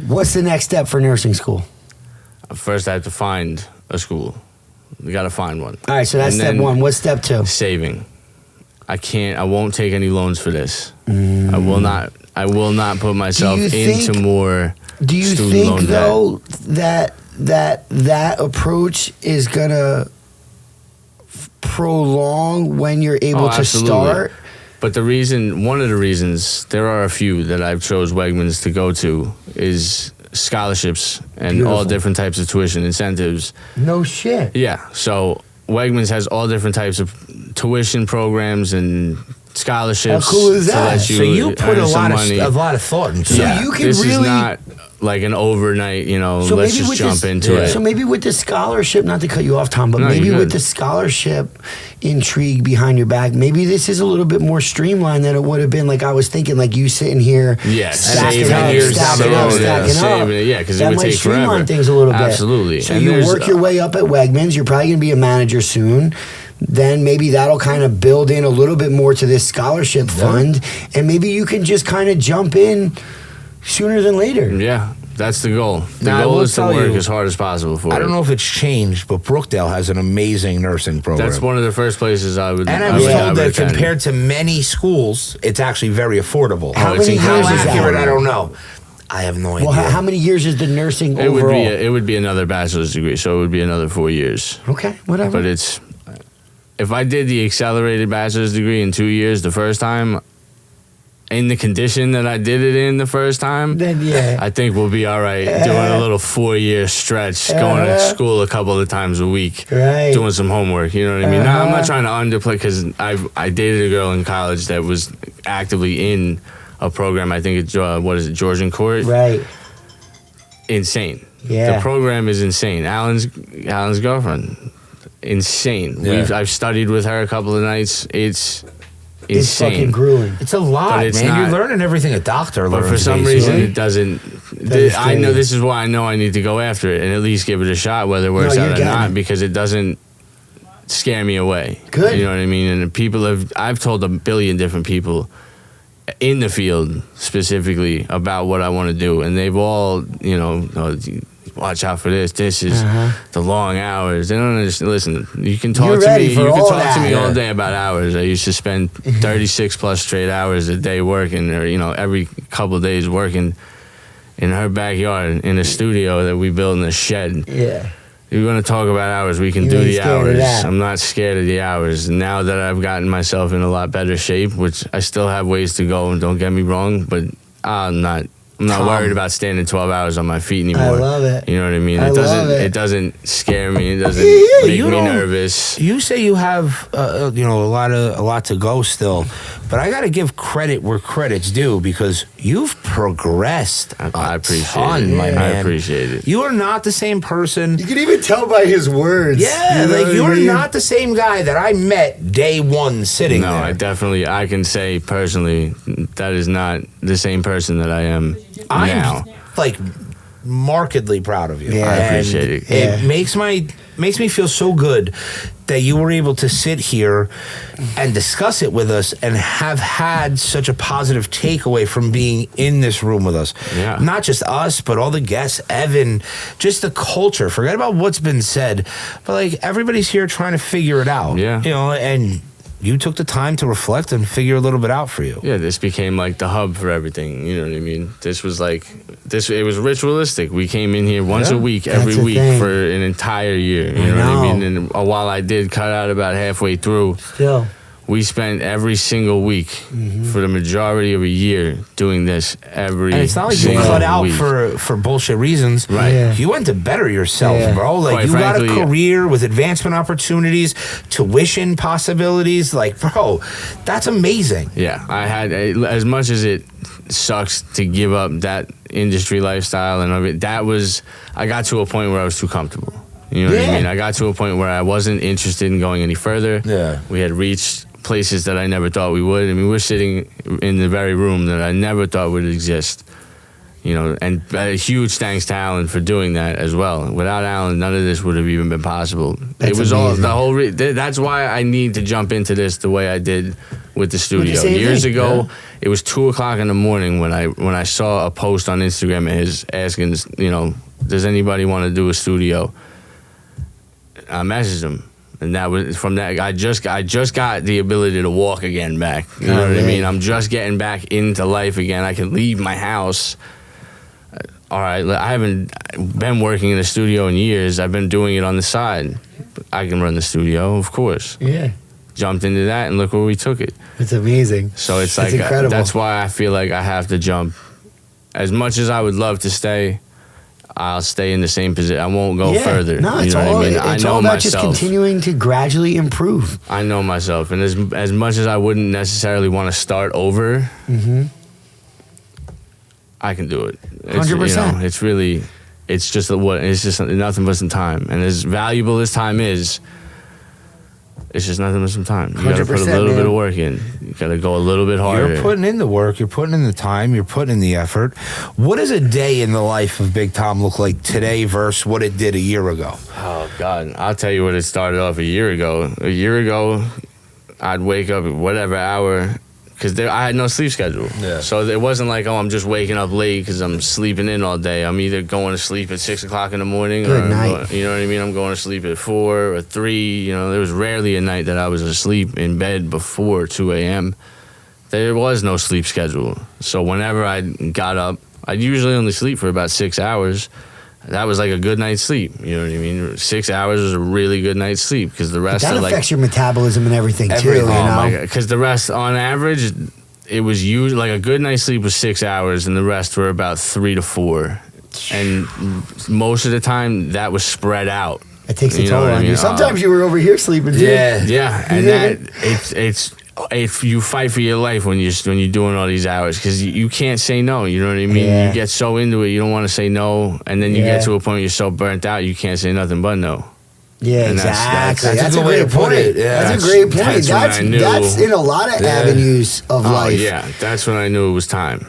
[SPEAKER 3] What's the next step for nursing school?
[SPEAKER 1] First, I have to find a school. We got to find one.
[SPEAKER 3] All right, so that's step one. What's step two?
[SPEAKER 1] Saving. I won't take any loans for this. I will not put myself into more
[SPEAKER 3] Do you
[SPEAKER 1] student
[SPEAKER 3] think,
[SPEAKER 1] loan
[SPEAKER 3] though, that approach is going to prolong when you're able to start?
[SPEAKER 1] But one of the reasons, there are a few that I've chose Wegmans to go to, is scholarships and all different types of tuition incentives.
[SPEAKER 3] No shit.
[SPEAKER 1] Yeah. So Wegmans has all different types of tuition programs and scholarships.
[SPEAKER 3] How cool is
[SPEAKER 1] to
[SPEAKER 3] that?
[SPEAKER 1] let
[SPEAKER 2] So you put
[SPEAKER 1] earn
[SPEAKER 2] a
[SPEAKER 1] some
[SPEAKER 2] lot
[SPEAKER 1] money.
[SPEAKER 2] of thought into
[SPEAKER 3] So
[SPEAKER 2] it.
[SPEAKER 3] you can
[SPEAKER 1] this is
[SPEAKER 3] really-
[SPEAKER 1] not like an overnight, let's
[SPEAKER 3] maybe
[SPEAKER 1] just
[SPEAKER 3] with
[SPEAKER 1] jump
[SPEAKER 3] this-
[SPEAKER 1] into
[SPEAKER 2] yeah.
[SPEAKER 1] it.
[SPEAKER 3] So maybe with the scholarship, not to cut you off, Tom, but
[SPEAKER 1] No,
[SPEAKER 3] maybe
[SPEAKER 1] you're
[SPEAKER 3] with
[SPEAKER 1] good.
[SPEAKER 3] the scholarship intrigue behind your back, maybe this is a little bit more streamlined than it would have been. Like I was thinking, like you sitting here,
[SPEAKER 1] Yes,
[SPEAKER 3] stacking
[SPEAKER 2] saving
[SPEAKER 3] up,
[SPEAKER 2] years
[SPEAKER 3] stacking
[SPEAKER 2] down
[SPEAKER 3] up,
[SPEAKER 2] the road,
[SPEAKER 3] stacking up.
[SPEAKER 1] saving it, yeah, because it
[SPEAKER 3] that
[SPEAKER 1] would
[SPEAKER 3] might
[SPEAKER 1] take
[SPEAKER 3] streamline
[SPEAKER 1] forever.
[SPEAKER 3] things a little bit.
[SPEAKER 1] Absolutely.
[SPEAKER 3] So
[SPEAKER 1] And
[SPEAKER 3] you
[SPEAKER 1] there's-
[SPEAKER 3] work your way up at Wegmans. You're probably going to be a manager soon. Then maybe that'll kind of build in a little bit more to this scholarship fund, and maybe you can just kind of jump in sooner than later.
[SPEAKER 1] Yeah, that's the goal. The
[SPEAKER 2] Now, I
[SPEAKER 1] goal
[SPEAKER 2] will
[SPEAKER 1] is to
[SPEAKER 2] tell
[SPEAKER 1] work
[SPEAKER 2] you,
[SPEAKER 1] as hard as possible for it.
[SPEAKER 2] I don't know if it's changed, but Brookdale has an amazing nursing program.
[SPEAKER 1] That's one of the first places I would.
[SPEAKER 2] And I was
[SPEAKER 1] would-
[SPEAKER 2] told
[SPEAKER 1] would
[SPEAKER 2] that
[SPEAKER 1] attend.
[SPEAKER 2] compared to many schools, it's actually very affordable.
[SPEAKER 3] How
[SPEAKER 1] it's
[SPEAKER 3] many
[SPEAKER 2] How
[SPEAKER 3] years is that?
[SPEAKER 2] accurate, I don't know. I have no idea.
[SPEAKER 3] Well, how many years is the nursing
[SPEAKER 1] It would
[SPEAKER 3] overall?
[SPEAKER 1] be it would be another bachelor's degree, so it would be another 4 years.
[SPEAKER 3] Okay, whatever.
[SPEAKER 1] But if I did the accelerated bachelor's degree in 2 years the first time, in the condition that I did it in the first time,
[SPEAKER 3] Then, yeah.
[SPEAKER 1] I think we'll be all right doing a little 4-year stretch, going to school a couple of times a week,
[SPEAKER 3] Right.
[SPEAKER 1] doing some homework. You know what I mean? Now, I'm not trying to underplay because I dated a girl in college that was actively in a program. I think it's Georgian Court.
[SPEAKER 3] Right.
[SPEAKER 1] Insane.
[SPEAKER 3] Yeah.
[SPEAKER 1] The program is insane. Alan's girlfriend, insane.
[SPEAKER 2] Yeah.
[SPEAKER 1] I've studied with her a couple of nights. It's
[SPEAKER 3] It's fucking
[SPEAKER 1] insane.
[SPEAKER 3] grueling.
[SPEAKER 2] It's a lot,
[SPEAKER 1] But it's
[SPEAKER 2] man. You're
[SPEAKER 1] not-
[SPEAKER 2] learning everything a doctor learns.
[SPEAKER 1] But for some
[SPEAKER 2] basically.
[SPEAKER 1] reason, it doesn't.
[SPEAKER 3] Doesn't
[SPEAKER 1] I know
[SPEAKER 3] scare
[SPEAKER 1] this is why I know I need to go after it and at least give it a shot, whether it works
[SPEAKER 3] No,
[SPEAKER 1] out
[SPEAKER 3] you're
[SPEAKER 1] or
[SPEAKER 3] getting
[SPEAKER 1] not,
[SPEAKER 3] it.
[SPEAKER 1] because it doesn't scare me away.
[SPEAKER 3] Good.
[SPEAKER 1] You know what I mean? And I've told a billion different people in the field specifically about what I want to do, and they've all, watch out for this. This is the long hours. They don't understand. Listen, you can talk
[SPEAKER 3] You're
[SPEAKER 1] to
[SPEAKER 3] ready
[SPEAKER 1] me.
[SPEAKER 3] for
[SPEAKER 1] You can
[SPEAKER 3] all
[SPEAKER 1] talk to
[SPEAKER 3] that.
[SPEAKER 1] me all day about hours. I used to spend 36 plus straight hours a day working, or every couple of days working in her backyard in a studio that we built in a shed.
[SPEAKER 3] Yeah.
[SPEAKER 1] You're going to talk about hours. We can
[SPEAKER 3] You
[SPEAKER 1] do
[SPEAKER 3] ain't
[SPEAKER 1] the
[SPEAKER 3] scared of
[SPEAKER 1] hours.
[SPEAKER 3] that.
[SPEAKER 1] I'm not scared of the hours. Now that I've gotten myself in a lot better shape, which I still have ways to go, and don't get me wrong, but I'm not
[SPEAKER 2] Tom.
[SPEAKER 1] worried about standing 12 hours on my feet anymore.
[SPEAKER 3] I love it.
[SPEAKER 1] You know what I mean?
[SPEAKER 3] I love it.
[SPEAKER 1] It doesn't scare me. It doesn't
[SPEAKER 2] But
[SPEAKER 1] make
[SPEAKER 2] you
[SPEAKER 1] me
[SPEAKER 2] don't-
[SPEAKER 1] nervous.
[SPEAKER 2] You say you have, a lot to go still, but I got to give credit where credit's due because you've progressed.
[SPEAKER 1] I appreciate
[SPEAKER 2] ton,
[SPEAKER 1] it.
[SPEAKER 2] my
[SPEAKER 1] I
[SPEAKER 2] man.
[SPEAKER 1] appreciate it.
[SPEAKER 2] You are not the same person.
[SPEAKER 3] You can even tell by his words.
[SPEAKER 2] Yeah,
[SPEAKER 3] You know
[SPEAKER 2] like
[SPEAKER 3] what I
[SPEAKER 2] you're
[SPEAKER 3] mean?
[SPEAKER 2] not the same guy that I met day one sitting
[SPEAKER 1] No,
[SPEAKER 2] there.
[SPEAKER 1] I can say personally that is not the same person that I am now.
[SPEAKER 2] I'm like markedly proud of you.
[SPEAKER 3] Yeah.
[SPEAKER 1] I
[SPEAKER 2] And
[SPEAKER 1] appreciate it.
[SPEAKER 3] Yeah.
[SPEAKER 2] It makes me feel so good that you were able to sit here and discuss it with us and have had such a positive takeaway from being in this room with us.
[SPEAKER 1] Yeah.
[SPEAKER 2] Not just us, but all the guests, Evan, just the culture. Forget about what's been said, but like everybody's here trying to figure it out.
[SPEAKER 1] Yeah.
[SPEAKER 2] And you took the time to reflect and figure a little bit out for you.
[SPEAKER 1] Yeah, this became like the hub for everything. You know what I mean? This was like it was ritualistic. We came in here once
[SPEAKER 2] Yeah.
[SPEAKER 1] a week,
[SPEAKER 3] That's
[SPEAKER 1] every
[SPEAKER 3] the
[SPEAKER 1] week
[SPEAKER 3] thing.
[SPEAKER 1] for an entire year. You know what I mean? And while I did cut out about halfway through,
[SPEAKER 3] Still.
[SPEAKER 1] we spent every single week for the majority of a year doing this every
[SPEAKER 2] And it's not like you
[SPEAKER 1] single
[SPEAKER 2] cut out
[SPEAKER 1] week.
[SPEAKER 2] for bullshit reasons.
[SPEAKER 1] Right.
[SPEAKER 3] Yeah.
[SPEAKER 2] You went to better yourself,
[SPEAKER 3] Yeah.
[SPEAKER 2] bro. Like
[SPEAKER 1] Quite
[SPEAKER 2] you got a
[SPEAKER 1] frankly,
[SPEAKER 2] career with advancement opportunities, tuition possibilities. Like, bro, that's amazing.
[SPEAKER 1] Yeah, I had as much as it sucks to give up that industry lifestyle and everything. I got to a point where I was too comfortable. You know what
[SPEAKER 3] Yeah.
[SPEAKER 1] I mean? I got to a point where I wasn't interested in going any further.
[SPEAKER 2] Yeah.
[SPEAKER 1] We had reached places that I never thought we would. I mean, we're sitting in the very room that I never thought would exist. And a huge thanks to Alan for doing that as well. Without Alan, none of this would have even been possible.
[SPEAKER 3] That's
[SPEAKER 1] it was
[SPEAKER 3] amazing.
[SPEAKER 1] all the whole. That's why I need to jump into this the way I did with the studio.
[SPEAKER 3] same
[SPEAKER 1] Years
[SPEAKER 3] thing,
[SPEAKER 1] ago,
[SPEAKER 3] yeah.
[SPEAKER 1] it was 2:00 in the morning when I saw a post on Instagram of his asking, does anybody want to do a studio? I messaged him. And that was from that. I just got the ability to walk again back. You know what I mean? I'm just getting back into life again. I can leave my house. All right, I haven't been working in a studio in years. I've been doing it on the side. I can run the studio, of course.
[SPEAKER 3] Yeah.
[SPEAKER 1] Jumped into that, and look where we took it.
[SPEAKER 3] It's amazing.
[SPEAKER 1] So it's
[SPEAKER 3] That's
[SPEAKER 1] like
[SPEAKER 3] incredible.
[SPEAKER 1] that's why I feel like I have to jump. As much as I would love to stay, I'll stay in the same position. I won't go further.
[SPEAKER 3] No,
[SPEAKER 1] you
[SPEAKER 3] it's
[SPEAKER 1] know
[SPEAKER 3] all,
[SPEAKER 1] what I mean?
[SPEAKER 3] it's
[SPEAKER 1] I know
[SPEAKER 3] all about
[SPEAKER 1] myself.
[SPEAKER 3] just continuing to gradually improve.
[SPEAKER 1] I know myself, and as much as I wouldn't necessarily want to start over, I can do it.
[SPEAKER 3] 100%.
[SPEAKER 1] It's really, it's just nothing but some time, and as valuable as time is, it's just nothing but some time. You got to put a little bit of work in. You got to go a little bit harder.
[SPEAKER 2] You're putting in the work. You're putting in the time. You're putting in the effort. What does a day in the life of Big Tom look like today versus what it did a year ago?
[SPEAKER 1] Oh, God. I'll tell you what it started off a year ago. A year ago, I'd wake up at whatever hour, because I had no sleep schedule.
[SPEAKER 2] Yeah.
[SPEAKER 1] So it wasn't like, I'm just waking up late because I'm sleeping in all day. I'm either going to sleep at 6 o'clock in the morning
[SPEAKER 3] Good
[SPEAKER 1] or,
[SPEAKER 3] night.
[SPEAKER 1] you know what I mean? I'm going to sleep at 4 or 3. There was rarely a night that I was asleep in bed before 2 a.m. There was no sleep schedule. So whenever I got up, I'd usually only sleep for about 6 hours. That was like a good night's sleep. You know what I mean? 6 hours was a really good night's sleep, because the rest
[SPEAKER 3] That
[SPEAKER 1] are
[SPEAKER 3] affects your metabolism and everything too.
[SPEAKER 2] Everything.
[SPEAKER 3] You
[SPEAKER 1] Oh
[SPEAKER 3] know?
[SPEAKER 1] my God! Because the rest, on average, it was usually like a good night's sleep was 6 hours, and the rest were about 3 to 4. And most of the time, that was spread out.
[SPEAKER 3] It takes a
[SPEAKER 1] You know
[SPEAKER 3] toll
[SPEAKER 1] what I
[SPEAKER 3] on you.
[SPEAKER 1] mean?
[SPEAKER 3] Sometimes you were over here sleeping too.
[SPEAKER 1] Yeah, and that if you fight for your life when you're doing all these hours, because you can't say no. You know what I mean?
[SPEAKER 3] Yeah.
[SPEAKER 1] You get so into it, you don't want to say no, and then you
[SPEAKER 3] Yeah.
[SPEAKER 1] get to a point where you're so burnt out, you can't say nothing but no.
[SPEAKER 3] Yeah,
[SPEAKER 1] And
[SPEAKER 3] exactly.
[SPEAKER 2] that's
[SPEAKER 3] That's
[SPEAKER 2] a
[SPEAKER 3] a
[SPEAKER 2] good way
[SPEAKER 3] great
[SPEAKER 2] to put
[SPEAKER 3] point.
[SPEAKER 2] it. Yeah.
[SPEAKER 3] That's a great point.
[SPEAKER 1] That's when I knew.
[SPEAKER 3] That's in a lot of avenues of
[SPEAKER 1] Oh
[SPEAKER 3] life.
[SPEAKER 1] yeah, that's when I knew it was time.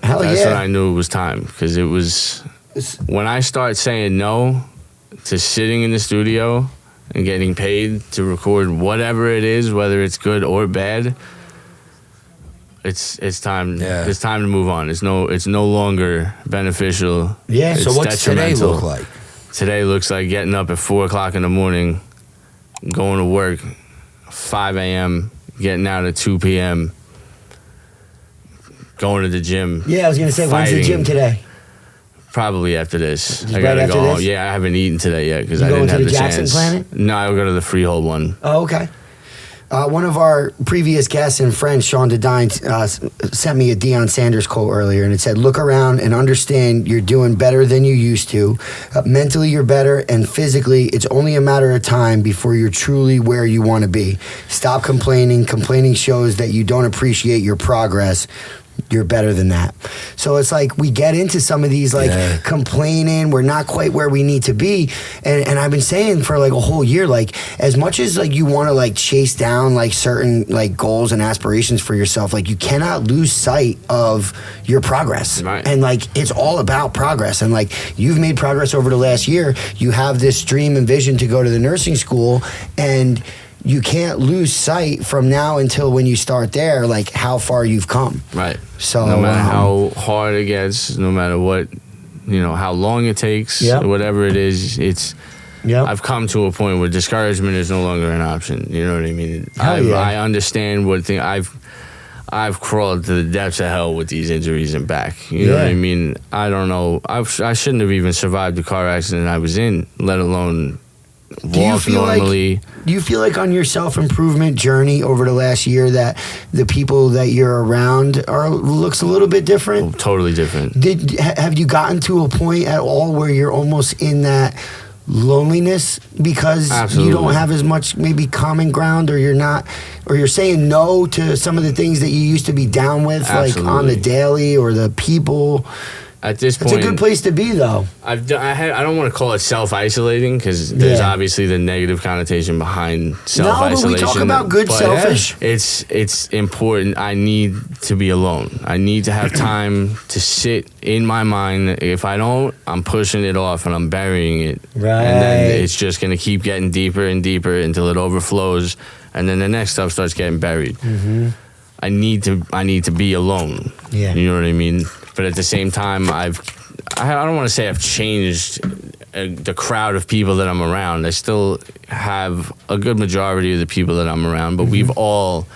[SPEAKER 3] Hell
[SPEAKER 1] That's
[SPEAKER 3] yeah.
[SPEAKER 1] when I knew it was time, because it was when I start saying no to sitting in the studio and getting paid to record whatever it is, whether it's good or bad. It's time.
[SPEAKER 2] Yeah.
[SPEAKER 1] It's time to move on. It's no longer beneficial.
[SPEAKER 3] Yeah.
[SPEAKER 1] It's
[SPEAKER 2] So what's today
[SPEAKER 1] detrimental.
[SPEAKER 2] look like?
[SPEAKER 1] Today looks like getting up at 4 o'clock in the morning, going to work 5 a.m., getting out at 2 p.m., going to the gym.
[SPEAKER 3] Yeah, I was gonna say, when's the
[SPEAKER 1] fighting.
[SPEAKER 3] gym today?
[SPEAKER 1] Probably after this.
[SPEAKER 3] Just
[SPEAKER 1] I
[SPEAKER 3] right
[SPEAKER 1] gotta
[SPEAKER 3] after
[SPEAKER 1] go home.
[SPEAKER 3] this?
[SPEAKER 1] Yeah, I haven't eaten today yet because
[SPEAKER 3] You
[SPEAKER 1] I
[SPEAKER 3] going
[SPEAKER 1] didn't
[SPEAKER 3] to
[SPEAKER 1] have
[SPEAKER 3] the
[SPEAKER 1] the
[SPEAKER 3] Jackson
[SPEAKER 1] chance.
[SPEAKER 3] Planet?
[SPEAKER 1] No, I'll go to the Freehold one.
[SPEAKER 3] Oh, okay. One of our previous guests and friends, Sean Dedine, sent me a Deion Sanders quote earlier, and it said, "Look around and understand you're doing better than you used to. Mentally, you're better, and physically, it's only a matter of time before you're truly where you want to be. Stop complaining. Complaining shows that you don't appreciate your progress. You're better than that." So it's like we get into some of these complaining, we're not quite where we need to be, and I've been saying for like a whole year, like as much as like you want to like chase down like certain like goals and aspirations for yourself, like you cannot lose sight of your progress.
[SPEAKER 1] Right.
[SPEAKER 3] And like it's all about progress, and like you've made progress over the last year. You have this dream and vision to go to the nursing school, and you can't lose sight from now until when you start there, like how far you've come.
[SPEAKER 1] Right.
[SPEAKER 3] So
[SPEAKER 1] no matter how hard it gets, no matter what, how long it takes,
[SPEAKER 3] Yep.
[SPEAKER 1] whatever it is,
[SPEAKER 3] yeah,
[SPEAKER 1] I've come to a point where discouragement is no longer an option. You know what I mean?
[SPEAKER 3] Hell yeah.
[SPEAKER 1] I understand I've crawled to the depths of hell with these injuries and back. You know what I mean? I don't know. I shouldn't have even survived the car accident I was in, let alone walk normally.
[SPEAKER 3] Do you feel like on your self-improvement journey over the last year that the people that you're around looks a little bit different?
[SPEAKER 1] Totally different.
[SPEAKER 3] Have you gotten to a point at all where you're almost in that loneliness because
[SPEAKER 1] Absolutely.
[SPEAKER 3] you don't have as much maybe common ground, or you're saying no to some of the things that you used to be down with,
[SPEAKER 1] Absolutely.
[SPEAKER 3] like on the daily, or the people?
[SPEAKER 1] At this
[SPEAKER 3] It's
[SPEAKER 1] point,
[SPEAKER 3] a good place to be, though.
[SPEAKER 1] I don't want to call it self-isolating, because there's
[SPEAKER 3] Yeah.
[SPEAKER 1] obviously the negative connotation behind self-isolation.
[SPEAKER 3] No, but we talk about good
[SPEAKER 1] but
[SPEAKER 3] selfish.
[SPEAKER 1] It's important. I need to be alone. I need to have time to sit in my mind. If I don't, I'm pushing it off and I'm burying it.
[SPEAKER 3] Right.
[SPEAKER 1] And then it's just going to keep getting deeper and deeper until it overflows, and then the next stuff starts getting buried.
[SPEAKER 3] Mm-hmm.
[SPEAKER 1] I need to be alone.
[SPEAKER 3] Yeah.
[SPEAKER 1] You know what I mean? But at the same time, I don't want to say I've changed the crowd of people that I'm around. I still have a good majority of the people that I'm around, but we've all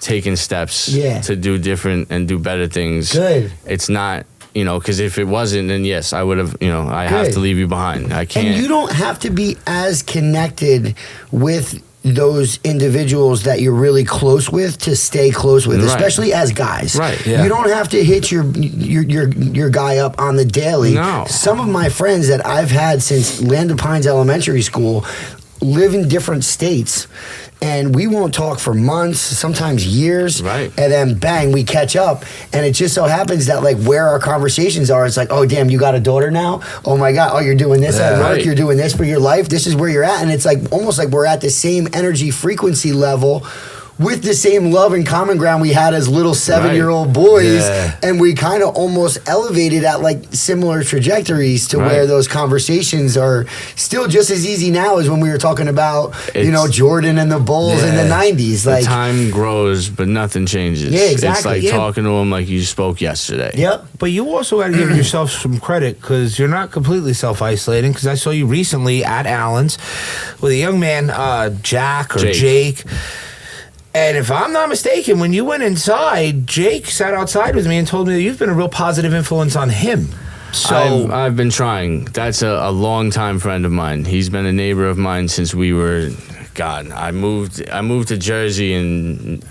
[SPEAKER 1] taken steps to do different and do better things.
[SPEAKER 3] Good.
[SPEAKER 1] It's not, because if it wasn't, then yes, I would have, I have
[SPEAKER 3] Good.
[SPEAKER 1] to leave you behind. I can't.
[SPEAKER 3] And you don't have to be as connected with those individuals that you're really close with to stay close with,
[SPEAKER 1] Right.
[SPEAKER 3] especially as guys.
[SPEAKER 1] Right,
[SPEAKER 2] yeah.
[SPEAKER 3] You don't have to hit your guy up on the daily.
[SPEAKER 1] No.
[SPEAKER 3] Some of my friends that I've had since Land of Pines Elementary School live in different states, and we won't talk for months, sometimes years.
[SPEAKER 1] Right.
[SPEAKER 3] And then bang, we catch up, and it just so happens that like where our conversations are, it's like, oh damn, you got a daughter now? Oh my god, oh you're doing this at work,
[SPEAKER 1] Right.
[SPEAKER 3] you're doing this for your life. This is where you're at, and it's like almost like we're at the same energy frequency level. With the same love and common ground we had as little 7-year-old boys,
[SPEAKER 2] Yeah.
[SPEAKER 3] and we kind of almost elevated at like similar trajectories to where
[SPEAKER 1] Right.
[SPEAKER 3] those conversations are still just as easy now as when we were talking about, Jordan and the Bulls in the 90s.
[SPEAKER 1] The
[SPEAKER 3] Like,
[SPEAKER 1] time grows, but nothing changes.
[SPEAKER 3] Yeah, exactly.
[SPEAKER 1] It's like
[SPEAKER 2] Yeah.
[SPEAKER 1] talking to him like you spoke yesterday.
[SPEAKER 3] yep.
[SPEAKER 2] But you also got to give yourself some credit because you're not completely self-isolating. Because I saw you recently at Allen's with a young man, Jack or Jake. And if I'm not mistaken, when you went inside, Jake sat outside with me and told me that you've been a real positive influence on him. So
[SPEAKER 1] I've been trying. That's a long-time friend of mine. He's been a neighbor of mine since we were, God, I moved to Jersey and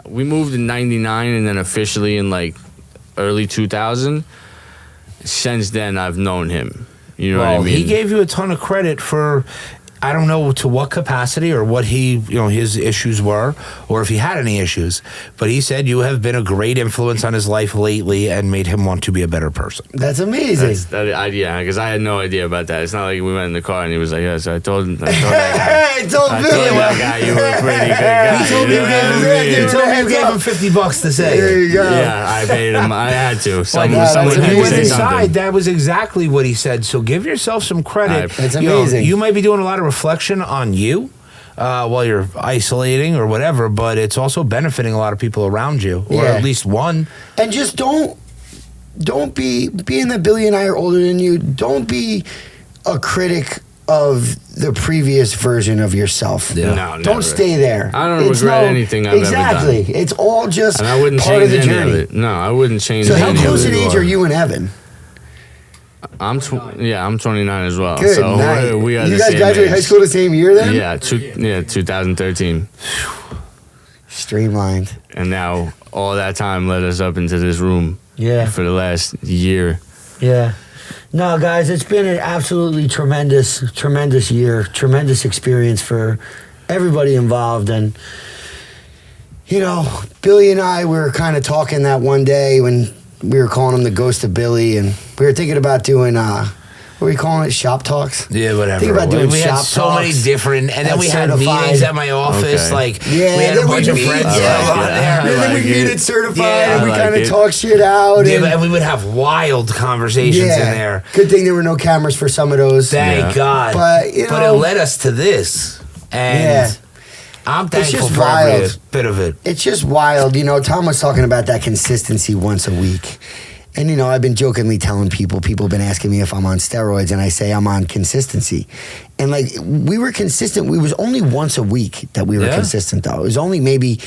[SPEAKER 1] we moved in 99 and then officially in like early 2000. Since then, I've known him. You know what I mean?
[SPEAKER 2] he gave you a ton of credit for, I don't know to what capacity or what his issues were, or if he had any issues, but he said you have been a great influence on his life lately and made him want to be a better person.
[SPEAKER 3] That's amazing.
[SPEAKER 1] Yeah, because I had no idea about that. It's not like we went in the car and he was like, "Yes, I told that guy.
[SPEAKER 3] I told
[SPEAKER 1] I
[SPEAKER 3] Billy.
[SPEAKER 1] told that guy you were a pretty good guy."
[SPEAKER 2] He told me
[SPEAKER 1] You know what I mean?
[SPEAKER 2] you told me you gave him $50 to say.
[SPEAKER 3] There you go.
[SPEAKER 1] Yeah, I paid him. I had to. Someone
[SPEAKER 3] that's
[SPEAKER 1] had
[SPEAKER 2] When
[SPEAKER 1] to
[SPEAKER 2] you
[SPEAKER 3] amazing.
[SPEAKER 2] went
[SPEAKER 1] say
[SPEAKER 2] inside,
[SPEAKER 1] something.
[SPEAKER 2] that was exactly what he said. So give yourself some credit.
[SPEAKER 3] That's
[SPEAKER 2] You know,
[SPEAKER 3] amazing.
[SPEAKER 2] you might be doing a lot of reflection on you while you're isolating or whatever, but it's also benefiting a lot of people around you, or
[SPEAKER 3] Yeah.
[SPEAKER 2] at least one.
[SPEAKER 3] And just don't being that Billy and I are older than you, don't be a critic of the previous version of yourself.
[SPEAKER 2] Yeah.
[SPEAKER 1] No, never.
[SPEAKER 3] Don't stay there.
[SPEAKER 1] I don't regret anything I've ever done.
[SPEAKER 3] Exactly. It's all just
[SPEAKER 1] And I wouldn't
[SPEAKER 3] part of
[SPEAKER 1] change
[SPEAKER 3] the
[SPEAKER 1] any
[SPEAKER 3] journey.
[SPEAKER 1] of it. No, I wouldn't change
[SPEAKER 3] So
[SPEAKER 1] any
[SPEAKER 3] how
[SPEAKER 1] of
[SPEAKER 3] close
[SPEAKER 1] it.
[SPEAKER 3] in age are you and Evan?
[SPEAKER 1] I'm 29 as well.
[SPEAKER 3] Good
[SPEAKER 1] so
[SPEAKER 3] night.
[SPEAKER 1] we are
[SPEAKER 3] You
[SPEAKER 1] the
[SPEAKER 3] guys
[SPEAKER 1] same
[SPEAKER 3] graduated
[SPEAKER 1] age.
[SPEAKER 3] high school the same year then?
[SPEAKER 1] Yeah, 2013.
[SPEAKER 3] Streamlined.
[SPEAKER 1] And now all that time led us up into this room
[SPEAKER 3] Yeah.
[SPEAKER 1] for the last year.
[SPEAKER 3] Yeah. No, guys, it's been an absolutely tremendous year, tremendous experience for everybody involved. And, Billy and I were kind of talking that one day when we were calling him the ghost of Billy, and we were thinking about doing, what are we calling it, shop talks?
[SPEAKER 2] Yeah, whatever.
[SPEAKER 3] Think about doing
[SPEAKER 2] we had
[SPEAKER 3] shop
[SPEAKER 2] so many
[SPEAKER 3] talks
[SPEAKER 2] different, and then
[SPEAKER 3] at
[SPEAKER 2] we had
[SPEAKER 3] Certified.
[SPEAKER 2] meetings at my office.
[SPEAKER 1] Okay.
[SPEAKER 2] Like,
[SPEAKER 3] Yeah,
[SPEAKER 2] we had
[SPEAKER 3] then
[SPEAKER 2] a bunch
[SPEAKER 3] we'd
[SPEAKER 2] of
[SPEAKER 3] meet,
[SPEAKER 2] friends
[SPEAKER 3] yeah.
[SPEAKER 2] on there.
[SPEAKER 1] I
[SPEAKER 3] And then
[SPEAKER 1] like
[SPEAKER 3] we meet
[SPEAKER 1] it.
[SPEAKER 3] at Certified,
[SPEAKER 2] Yeah,
[SPEAKER 3] and we
[SPEAKER 1] I like
[SPEAKER 3] kind of
[SPEAKER 1] it.
[SPEAKER 3] talk shit out.
[SPEAKER 2] Yeah,
[SPEAKER 3] and,
[SPEAKER 2] and we would have wild conversations in there.
[SPEAKER 3] Good thing there were no cameras for some of those.
[SPEAKER 2] Thank
[SPEAKER 1] Yeah.
[SPEAKER 2] God.
[SPEAKER 3] But,
[SPEAKER 2] it led us to this. And
[SPEAKER 3] Yeah.
[SPEAKER 2] I'm
[SPEAKER 3] It's
[SPEAKER 2] thankful
[SPEAKER 3] just
[SPEAKER 2] for every
[SPEAKER 3] wild.
[SPEAKER 2] bit of it.
[SPEAKER 3] It's just wild. Tom was talking about that consistency once a week. And, I've been jokingly telling people have been asking me if I'm on steroids, and I say I'm on consistency. And, we were consistent. We was only once a week that we were
[SPEAKER 2] Yeah.
[SPEAKER 3] consistent, though. It was only maybe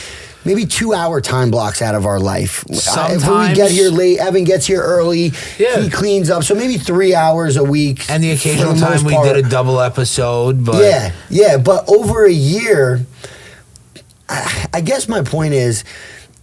[SPEAKER 3] 2-hour time blocks out of our life. If we
[SPEAKER 2] Sometimes-
[SPEAKER 3] get here late, Evan gets here early,
[SPEAKER 2] Yeah.
[SPEAKER 3] he cleans up. So maybe 3 hours a week.
[SPEAKER 2] And the occasional
[SPEAKER 3] for the
[SPEAKER 2] time
[SPEAKER 3] most
[SPEAKER 2] we
[SPEAKER 3] part.
[SPEAKER 2] did a double episode. But
[SPEAKER 3] Yeah. But over a year, I guess my point is,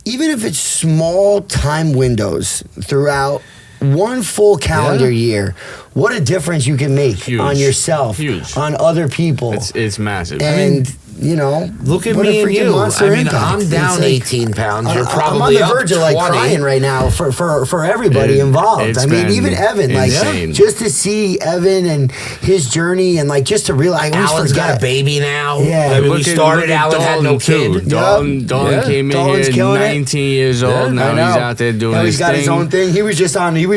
[SPEAKER 3] even if it's small time windows throughout one full calendar year, what a difference you can make
[SPEAKER 1] Huge.
[SPEAKER 3] on yourself,
[SPEAKER 1] Huge.
[SPEAKER 3] on other people.
[SPEAKER 1] It's massive.
[SPEAKER 3] And,
[SPEAKER 2] look at
[SPEAKER 3] what a
[SPEAKER 2] me and
[SPEAKER 3] freaking
[SPEAKER 2] you.
[SPEAKER 3] monster
[SPEAKER 2] I mean,
[SPEAKER 3] impact.
[SPEAKER 2] I'm
[SPEAKER 3] It's
[SPEAKER 2] down
[SPEAKER 3] like-
[SPEAKER 2] 18 pounds. You're
[SPEAKER 3] I'm on
[SPEAKER 2] probably
[SPEAKER 3] the
[SPEAKER 2] up
[SPEAKER 3] verge of
[SPEAKER 2] 20.
[SPEAKER 3] crying right now for everybody involved.
[SPEAKER 1] it's
[SPEAKER 3] I mean,
[SPEAKER 1] been
[SPEAKER 3] even Evan,
[SPEAKER 1] insane.
[SPEAKER 3] just to see Evan and his journey, and just to realize, I always
[SPEAKER 2] Alan's
[SPEAKER 3] forget.
[SPEAKER 2] got a baby now.
[SPEAKER 3] Yeah.
[SPEAKER 2] I mean, we
[SPEAKER 1] Look at
[SPEAKER 2] started, Alan had no
[SPEAKER 1] Dalton,
[SPEAKER 2] kid.
[SPEAKER 1] too. Dalton
[SPEAKER 2] Yeah.
[SPEAKER 1] came in
[SPEAKER 3] Dalton's
[SPEAKER 1] here
[SPEAKER 3] killing it.
[SPEAKER 1] 19 years old.
[SPEAKER 2] Yeah,
[SPEAKER 1] now
[SPEAKER 3] I know.
[SPEAKER 1] he's out there doing
[SPEAKER 3] Now
[SPEAKER 1] his
[SPEAKER 3] he's got
[SPEAKER 1] thing.
[SPEAKER 3] his own thing. He was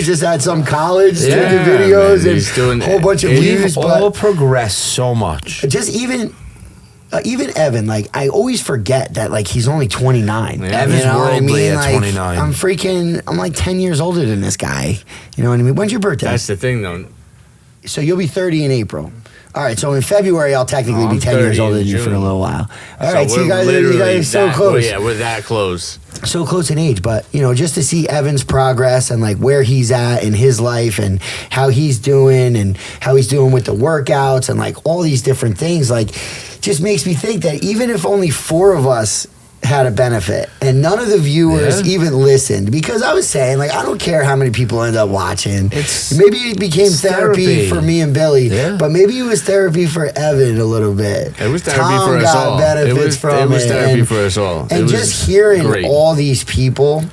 [SPEAKER 3] just at some college doing
[SPEAKER 1] Yeah,
[SPEAKER 3] videos
[SPEAKER 1] man, he's doing
[SPEAKER 3] and a whole bunch of
[SPEAKER 1] it.
[SPEAKER 3] views.
[SPEAKER 2] We've all
[SPEAKER 3] But
[SPEAKER 2] progressed so much.
[SPEAKER 3] just even Evan, I always forget that he's only 29.
[SPEAKER 1] Yeah.
[SPEAKER 2] Evan's
[SPEAKER 3] You know what I
[SPEAKER 2] worldly
[SPEAKER 3] mean?
[SPEAKER 2] at 29.
[SPEAKER 3] I'm 10 years older than this guy. You know what I mean? When's your birthday?
[SPEAKER 1] That's the thing, though.
[SPEAKER 3] So you'll be 30 in April. All right, so in February I'll technically be
[SPEAKER 1] I'm
[SPEAKER 3] 10 years
[SPEAKER 1] 30
[SPEAKER 3] older
[SPEAKER 1] in
[SPEAKER 3] than you for a
[SPEAKER 1] June.
[SPEAKER 3] little while. All right, so
[SPEAKER 1] we're
[SPEAKER 3] you guys
[SPEAKER 1] literally
[SPEAKER 3] are so
[SPEAKER 1] that-
[SPEAKER 3] close.
[SPEAKER 1] Yeah, we're that close.
[SPEAKER 3] So close in age, but just to see Evan's progress and where he's at in his life and how he's doing with the workouts and all these different things, just makes me think that even if only 4 of us had a benefit and none of the viewers even listened, because I was saying, like, I don't care how many people end up watching. Maybe it became therapy for me and Billy, but maybe it was therapy for Evan a little bit.
[SPEAKER 1] It was therapy
[SPEAKER 3] Tom
[SPEAKER 1] for us
[SPEAKER 3] got
[SPEAKER 1] all.
[SPEAKER 3] benefits from it.
[SPEAKER 1] It was therapy for us all.
[SPEAKER 3] And just hearing all these people,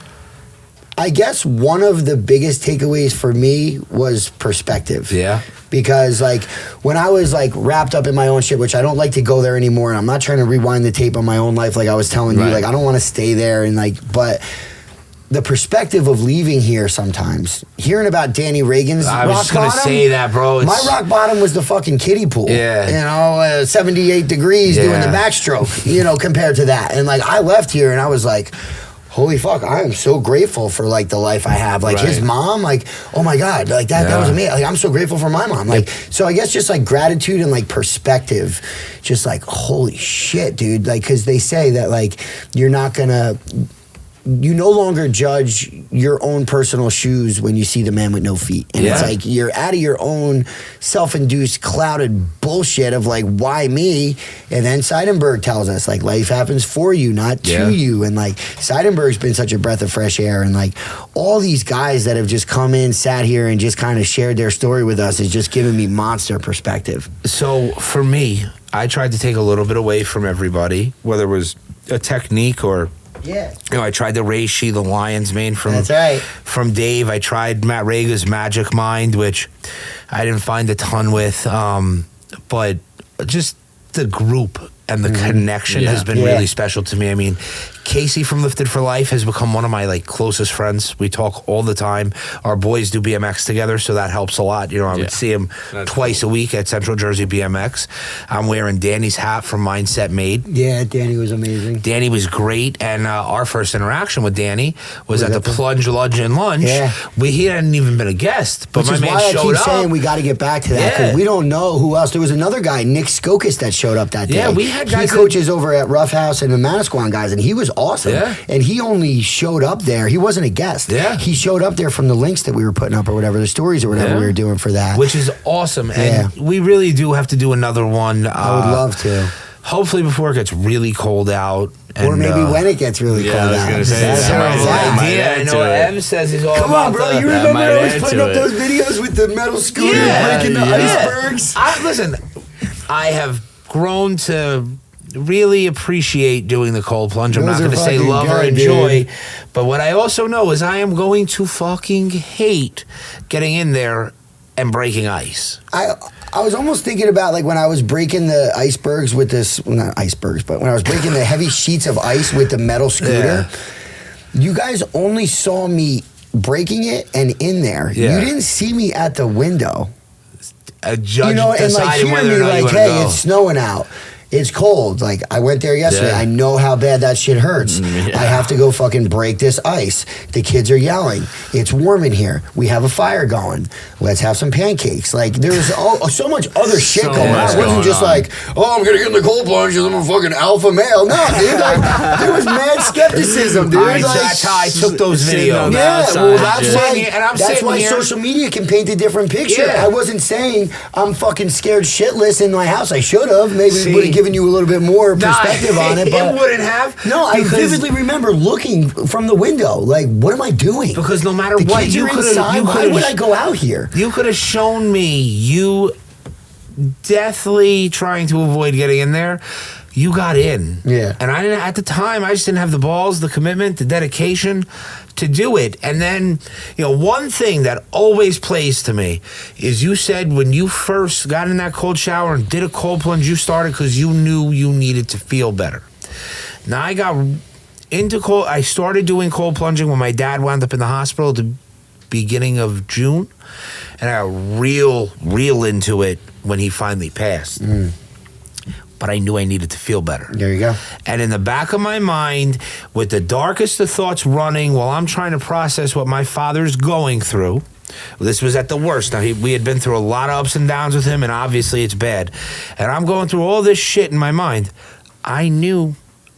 [SPEAKER 3] I guess one of the biggest takeaways for me was perspective.
[SPEAKER 2] Yeah.
[SPEAKER 3] Because, like, when I was, like, wrapped up in my own shit, which I don't like to go there anymore, and I'm not trying to rewind the tape on my own life like I was telling you. Like, I don't want to stay there. And, like, but the perspective of leaving here sometimes, hearing about Danny Reagan's rock bottom. I was going to
[SPEAKER 2] say that, bro.
[SPEAKER 3] My rock bottom was the fucking kiddie pool.
[SPEAKER 2] Yeah.
[SPEAKER 3] You know, 78 degrees doing the backstroke, you know, compared to that. And, like, I left here and I was like, holy fuck, I am so grateful for, like, the life I have. Like, his mom, like, oh my God, like, that was amazing. Like, I'm so grateful for my mom. Like, so I guess just, like, gratitude and, like, perspective, just, like, holy shit, dude. Like, because they say that, like, you're not gonna... You no longer judge your own personal shoes when you see the man with no feet. And it's like you're out of your own self-induced clouded bullshit of like, why me? And then Seidenberg tells us, like, life happens for you, not to you. And like Seidenberg's been such a breath of fresh air. And like all these guys that have just come in, sat here and just kind of shared their story with us is just giving me monster perspective.
[SPEAKER 2] So for me, I tried to take a little bit away from everybody, whether it was a technique or...
[SPEAKER 3] Yeah.
[SPEAKER 2] You know, I tried the reishi, the lion's mane from Dave. I tried Matt Rega's Magic Mind, which I didn't find a ton with. But just the group and the connection has been really special to me. I mean, Casey from Lifted for Life has become one of my like closest friends. We talk all the time. Our boys do BMX together, so that helps a lot. You know, I would see him twice a week at Central Jersey BMX. I'm wearing Danny's hat from Mindset Made.
[SPEAKER 3] Yeah, Danny was amazing.
[SPEAKER 2] Danny was great, and our first interaction with Danny was at the Plunge, Lunge, and Lunch. Yeah. He hadn't even been a guest, but
[SPEAKER 3] which
[SPEAKER 2] my
[SPEAKER 3] is
[SPEAKER 2] man
[SPEAKER 3] why
[SPEAKER 2] showed up.
[SPEAKER 3] I keep saying we got to get back to that because we don't know who else. There was another guy, Nick Skokas, that showed up that day.
[SPEAKER 2] Yeah, we had guys.
[SPEAKER 3] He coaches over at Rough House and the Manasquan guys, and he was awesome.
[SPEAKER 2] Yeah.
[SPEAKER 3] And he only showed up there. He wasn't a guest.
[SPEAKER 2] Yeah.
[SPEAKER 3] He showed up there from the links that we were putting up or whatever, the stories or whatever we were doing for that.
[SPEAKER 2] Which is awesome. And we really do have to do another one.
[SPEAKER 3] I would love to.
[SPEAKER 2] Hopefully before it gets really cold out. And,
[SPEAKER 3] or maybe when it gets really cold out.
[SPEAKER 1] I was going to say
[SPEAKER 2] that. I know Ev says he's all
[SPEAKER 3] Come
[SPEAKER 2] about
[SPEAKER 3] on, bro.
[SPEAKER 2] the,
[SPEAKER 3] You remember always putting up those videos with the metal scooter breaking the icebergs?
[SPEAKER 2] Listen, I have grown to really appreciate doing the cold plunge. I'm not going to say love or enjoy, but what I also know is I am going to fucking hate getting in there and breaking ice.
[SPEAKER 3] I was almost thinking about like when I was breaking the icebergs with this, well, not icebergs, but when I was breaking the heavy sheets of ice with the metal scooter, you guys only saw me breaking it and in there. You didn't see me at the window.
[SPEAKER 2] A judge,
[SPEAKER 3] you know, and like hear me like, hey, it's snowing out. It's cold. Like, I went there yesterday. I know how bad that shit hurts. I have to go fucking break this ice. The kids are yelling. It's warm in here. We have a fire going. Let's have some pancakes. Like, there's so much other shit going on. It wasn't just like, oh, I'm going to get in the cold plunge because I'm a fucking alpha male. No, dude. Like, there was mad skepticism, dude. Like,
[SPEAKER 2] that's how I took those videos.
[SPEAKER 3] Yeah, well, that's why social media can paint a different picture. I wasn't saying I'm fucking scared shitless in my house. I should have. Maybe we would have given you a little bit more perspective on it, but
[SPEAKER 2] it wouldn't have.
[SPEAKER 3] No, I vividly remember looking from the window, like, what am I doing?
[SPEAKER 2] Because no matter
[SPEAKER 3] the
[SPEAKER 2] what,
[SPEAKER 3] kids are inside. Why would I go out here?
[SPEAKER 2] You could have shown me you deathly trying to avoid getting in there. You got in.
[SPEAKER 3] Yeah.
[SPEAKER 2] And I didn't, at the time, I just didn't have the balls, the commitment, the dedication to do it. And then, you know, one thing that always plays to me is you said when you first got in that cold shower and did a cold plunge, you started because you knew you needed to feel better. Now, I got into I started doing cold plunging when my dad wound up in the hospital at the beginning of June. And I got real into it when he finally passed. But I knew I needed to feel better.
[SPEAKER 3] There you go.
[SPEAKER 2] And in the back of my mind, with the darkest of thoughts running while I'm trying to process what my father's going through, this was at the worst. Now, we had been through a lot of ups and downs with him, and obviously it's bad. And I'm going through all this shit in my mind. I knew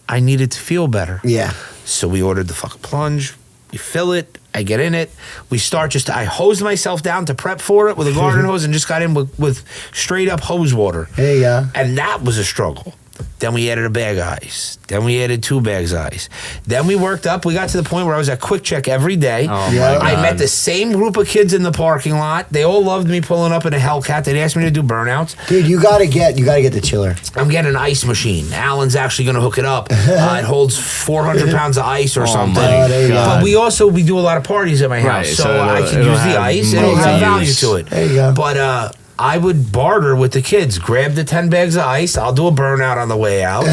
[SPEAKER 2] I needed to feel better.
[SPEAKER 3] Yeah.
[SPEAKER 2] So we ordered the fucking plunge. We fill it. I get in it. We start I hosed myself down to prep for it with a garden hose and just got in with straight up hose water.
[SPEAKER 3] There you go.
[SPEAKER 2] And that was a struggle. Then we added a bag of ice. Then we added 2 bags of ice. Then we worked up. We got to the point where I was at Quick Check every day.
[SPEAKER 1] Oh, my God.
[SPEAKER 2] I met the same group of kids in the parking lot. They all loved me pulling up in a Hellcat. They'd ask me to do burnouts.
[SPEAKER 3] Dude, you gotta get the chiller.
[SPEAKER 2] I'm getting an ice machine. Alan's actually going to hook it up. It holds 400 pounds of ice or something.
[SPEAKER 3] my God.
[SPEAKER 2] But we do a lot of parties at my house,
[SPEAKER 1] Right,
[SPEAKER 2] so
[SPEAKER 1] so
[SPEAKER 2] I can use the ice, and it'll have value to it.
[SPEAKER 3] There you go.
[SPEAKER 2] But I would barter with the kids. Grab the 10 bags of ice. I'll do a burnout on the way out.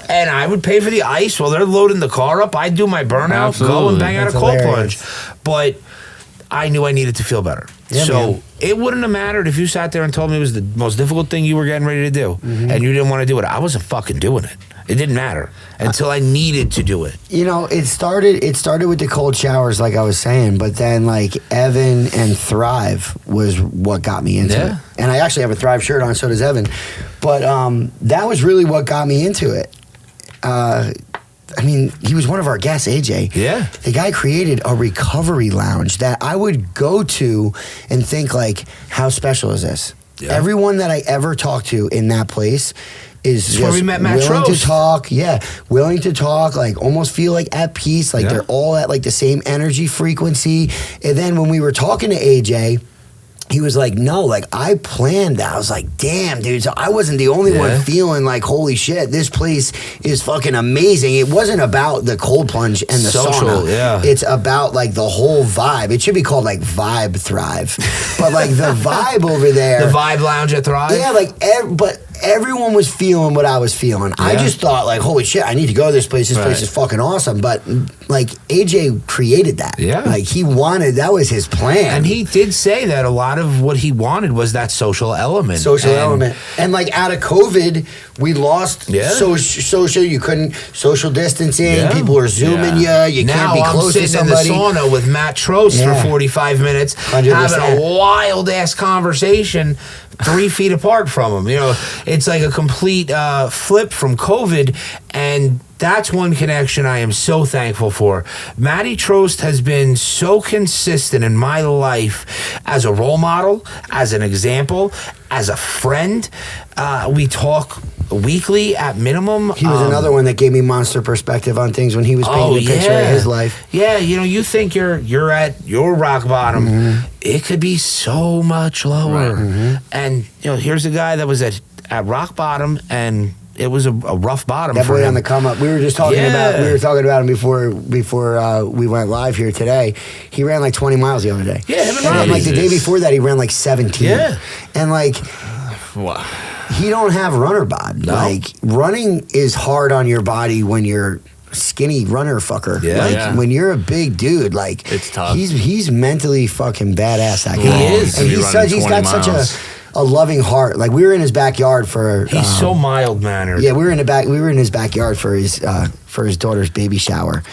[SPEAKER 2] And I would pay for the ice while they're loading the car up. I'd do my burnout, go and bang out a cold plunge. But I knew I needed to feel better.
[SPEAKER 3] Yeah,
[SPEAKER 2] so
[SPEAKER 3] man.
[SPEAKER 2] it wouldn't have mattered if you sat there and told me it was the most difficult thing you were getting ready to do and you didn't want to do it. I wasn't fucking doing it. It didn't matter until I needed to do it.
[SPEAKER 3] You know, it started with the cold showers, like I was saying, but then like Evan and Thrive was what got me into it. And I actually have a Thrive shirt on, so does Evan. But that was really what got me into it. I mean, he was one of our guests, AJ.
[SPEAKER 2] Yeah.
[SPEAKER 3] The guy created a recovery lounge that I would go to and think like, how special is this? Yeah. Everyone that I ever talked to in that place is
[SPEAKER 2] That's where we met Matt
[SPEAKER 3] willing
[SPEAKER 2] Trost.
[SPEAKER 3] to talk, willing to talk, like almost feel like at peace, like they're all at like the same energy frequency. And then when we were talking to AJ, he was like, no, like I planned that. I was like, damn, dude. So I wasn't the only one feeling like, holy shit, this place is fucking amazing. It wasn't about the cold plunge and the
[SPEAKER 2] Social,
[SPEAKER 3] sauna. It's about like the whole vibe. It should be called like Vibe Thrive. But like the vibe over there.
[SPEAKER 2] The Vibe Lounge at Thrive?
[SPEAKER 3] Yeah, like, but everyone was feeling what I was feeling. I just thought like, holy shit, I need to go to this place. This place is fucking awesome. But like AJ created that.
[SPEAKER 2] Yeah.
[SPEAKER 3] Like that was his plan.
[SPEAKER 2] And he did say that a lot of what he wanted was that social element.
[SPEAKER 3] And like out of COVID, we lost social. You couldn't social distancing.
[SPEAKER 2] Yeah.
[SPEAKER 3] People are Zooming you. You
[SPEAKER 2] now
[SPEAKER 3] can't be close to somebody.
[SPEAKER 2] I'm sitting in the sauna with Matt Trost for 45 minutes,
[SPEAKER 3] 100%.
[SPEAKER 2] having a wild ass conversation 3 feet apart from him. You know, it's like a complete flip from COVID, and that's one connection I am so thankful for. Matty Trost has been so consistent in my life as a role model, as an example, as a friend. We talk weekly at minimum.
[SPEAKER 3] He was another one that gave me monster perspective on things when he was painting a picture of his life.
[SPEAKER 2] Yeah, you know, you think you're at your rock bottom. It could be so much lower. And you know, here's a guy that was at rock bottom, and it was a rough bottom.
[SPEAKER 3] That
[SPEAKER 2] for
[SPEAKER 3] boy
[SPEAKER 2] him.
[SPEAKER 3] on the come up. We were just talking about him before we went live here today. He ran like 20 miles the other day.
[SPEAKER 2] Yeah, him and Rob.
[SPEAKER 3] like the day before that, he ran like 17.
[SPEAKER 2] Yeah.
[SPEAKER 3] And like,
[SPEAKER 1] Wow.
[SPEAKER 3] he don't have runner bod.
[SPEAKER 2] No.
[SPEAKER 3] Like running is hard on your body when you're skinny runner fucker.
[SPEAKER 2] Yeah.
[SPEAKER 3] Like
[SPEAKER 1] Yeah.
[SPEAKER 3] when you're a big dude, like
[SPEAKER 1] It's tough.
[SPEAKER 3] He's mentally fucking badass. That guy.
[SPEAKER 2] He is.
[SPEAKER 3] And
[SPEAKER 1] He's
[SPEAKER 3] he's got such a loving heart. Like we were in his backyard for.
[SPEAKER 2] He's so mild mannered.
[SPEAKER 3] Yeah, we were in his backyard for his daughter's baby shower.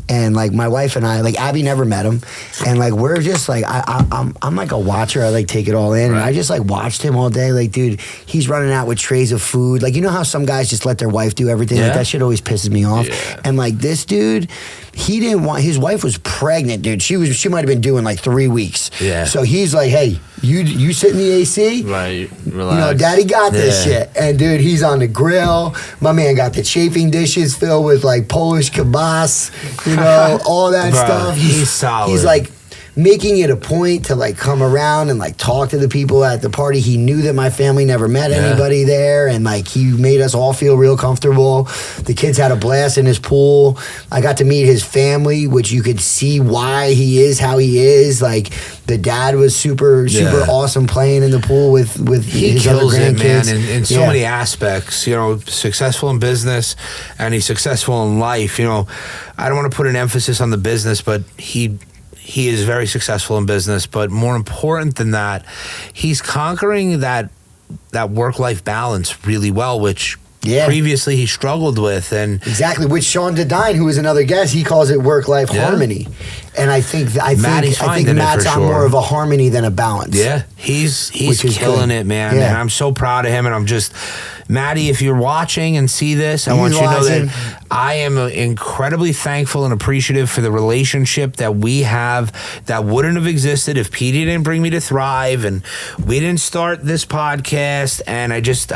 [SPEAKER 3] And like my wife and I, like Abby never met him, and like we're just like I'm like a watcher. I like take it all in, and I just like watched him all day. Like, dude, he's running out with trays of food. Like, you know how some guys just let their wife do everything. Like that shit always pisses me off.
[SPEAKER 1] Yeah. And
[SPEAKER 3] like this dude, he didn't want. His wife was pregnant, dude. She might have been doing like 3 weeks.
[SPEAKER 2] Yeah.
[SPEAKER 3] So he's like, hey, you sit in the AC.
[SPEAKER 1] Right. Relax.
[SPEAKER 3] You know, daddy got this shit. And dude, he's on the grill. My man got the chafing dishes filled with like Polish kibas, you know, all that stuff.
[SPEAKER 2] He's solid.
[SPEAKER 3] He's like making it a point to like come around and like talk to the people at the party. He knew that my family never met anybody there, and like he made us all feel real comfortable. The kids had a blast in his pool. I got to meet his family, which you could see why he is how he is. Like the dad was super awesome playing in the pool with
[SPEAKER 2] he
[SPEAKER 3] his other
[SPEAKER 2] kills it, man,
[SPEAKER 3] grandkids.
[SPEAKER 2] in so many aspects. You know, successful in business, and he's successful in life. You know, I don't want to put an emphasis on the business, but he is very successful in business. But more important than that, he's conquering that work-life balance really well, which previously he struggled with. And
[SPEAKER 3] exactly, which Sean Dedine, who is another guest, he calls it work-life harmony. And I think
[SPEAKER 2] Matt's
[SPEAKER 3] on more of a harmony than a balance.
[SPEAKER 2] Yeah, he's killing it, man.
[SPEAKER 3] Yeah.
[SPEAKER 2] And I'm so proud of him. And I'm just, Matty, if you're watching and see this, I want you to know that I am incredibly thankful and appreciative for the relationship that we have that wouldn't have existed if Petey didn't bring me to Thrive and we didn't start this podcast. And I just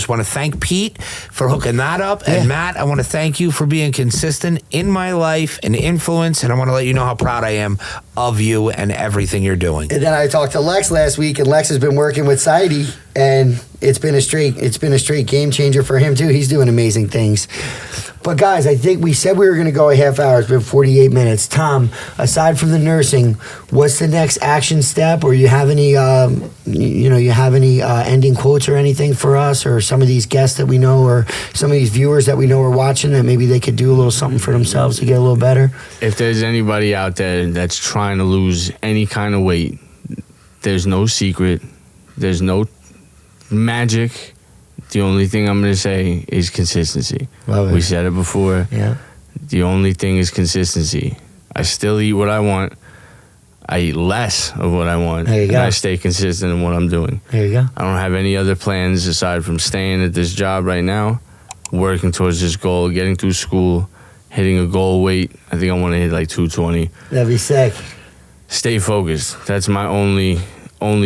[SPEAKER 2] want to thank Pete for hooking that up.
[SPEAKER 3] Yeah.
[SPEAKER 2] And Matt, I want to thank you for being consistent in my life and influence. And I want to let you know how proud I am of you and everything you're doing.
[SPEAKER 3] And then I talked to Lex last week, and Lex has been working with Saidi, and it's been a straight game changer for him too. He's doing amazing things. But guys, I think we said we were going to go a half hour. It's been 48 minutes. Tom, aside from the nursing, what's the next action step? Or you have any, ending quotes or anything for us, or some of these guests that we know, or some of these viewers that we know are watching that maybe they could do a little something for themselves to get a little better?
[SPEAKER 1] If there's anybody out there that's trying to lose any kind of weight, there's no secret. There's no magic. The only thing I'm going to say is consistency.
[SPEAKER 3] Love it.
[SPEAKER 1] We said it before.
[SPEAKER 3] Yeah.
[SPEAKER 1] The only thing is consistency. I still eat what I want. I eat less of what I want.
[SPEAKER 3] There you
[SPEAKER 1] and
[SPEAKER 3] go.
[SPEAKER 1] I stay consistent in what I'm doing.
[SPEAKER 3] There you go.
[SPEAKER 1] I don't have any other plans aside from staying at this job right now, working towards this goal, getting through school, hitting a goal weight. I think I want to hit like 220.
[SPEAKER 3] That'd be sick.
[SPEAKER 1] Stay focused. That's my only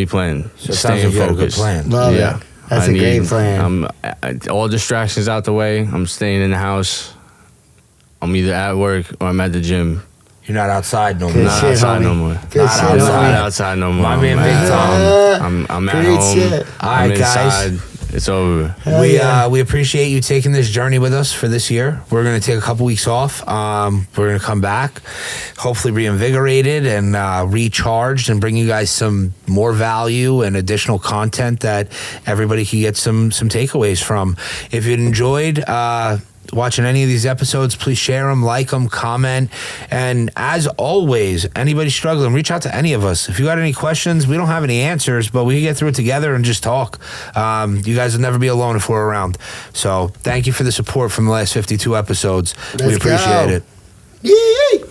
[SPEAKER 1] plan.
[SPEAKER 2] So it sounds
[SPEAKER 1] Staying
[SPEAKER 2] like you had a good
[SPEAKER 1] focused.
[SPEAKER 2] plan.
[SPEAKER 3] Love it. That's a great plan.
[SPEAKER 1] All distractions out the way. I'm staying in the house. I'm either at work or I'm at the gym.
[SPEAKER 2] You're not outside no more.
[SPEAKER 3] Good
[SPEAKER 1] Not
[SPEAKER 3] shit,
[SPEAKER 1] outside
[SPEAKER 3] homie.
[SPEAKER 1] no more.
[SPEAKER 3] Good
[SPEAKER 2] Not
[SPEAKER 3] shit,
[SPEAKER 2] outside.
[SPEAKER 3] homie.
[SPEAKER 1] Outside no more.
[SPEAKER 2] My man,
[SPEAKER 1] I'm
[SPEAKER 2] Big
[SPEAKER 1] at
[SPEAKER 2] Tom.
[SPEAKER 1] home. I'm at
[SPEAKER 3] Great
[SPEAKER 1] home.
[SPEAKER 3] shit.
[SPEAKER 2] All
[SPEAKER 1] I'm
[SPEAKER 2] right, guys.
[SPEAKER 1] inside. It's over.
[SPEAKER 3] Hell yeah.
[SPEAKER 2] We appreciate you taking this journey with us for this year. We're going to take a couple weeks off. We're going to come back, hopefully reinvigorated and recharged, and bring you guys some more value and additional content that everybody can get some takeaways from. If you enjoyed watching any of these episodes, please share them, like them, comment. And as always, anybody struggling, reach out to any of us. If you got any questions, we don't have any answers, but we can get through it together and just talk. You guys will never be alone if we're around. So thank you for the support from the last 52 episodes. We appreciate it.
[SPEAKER 3] Yay!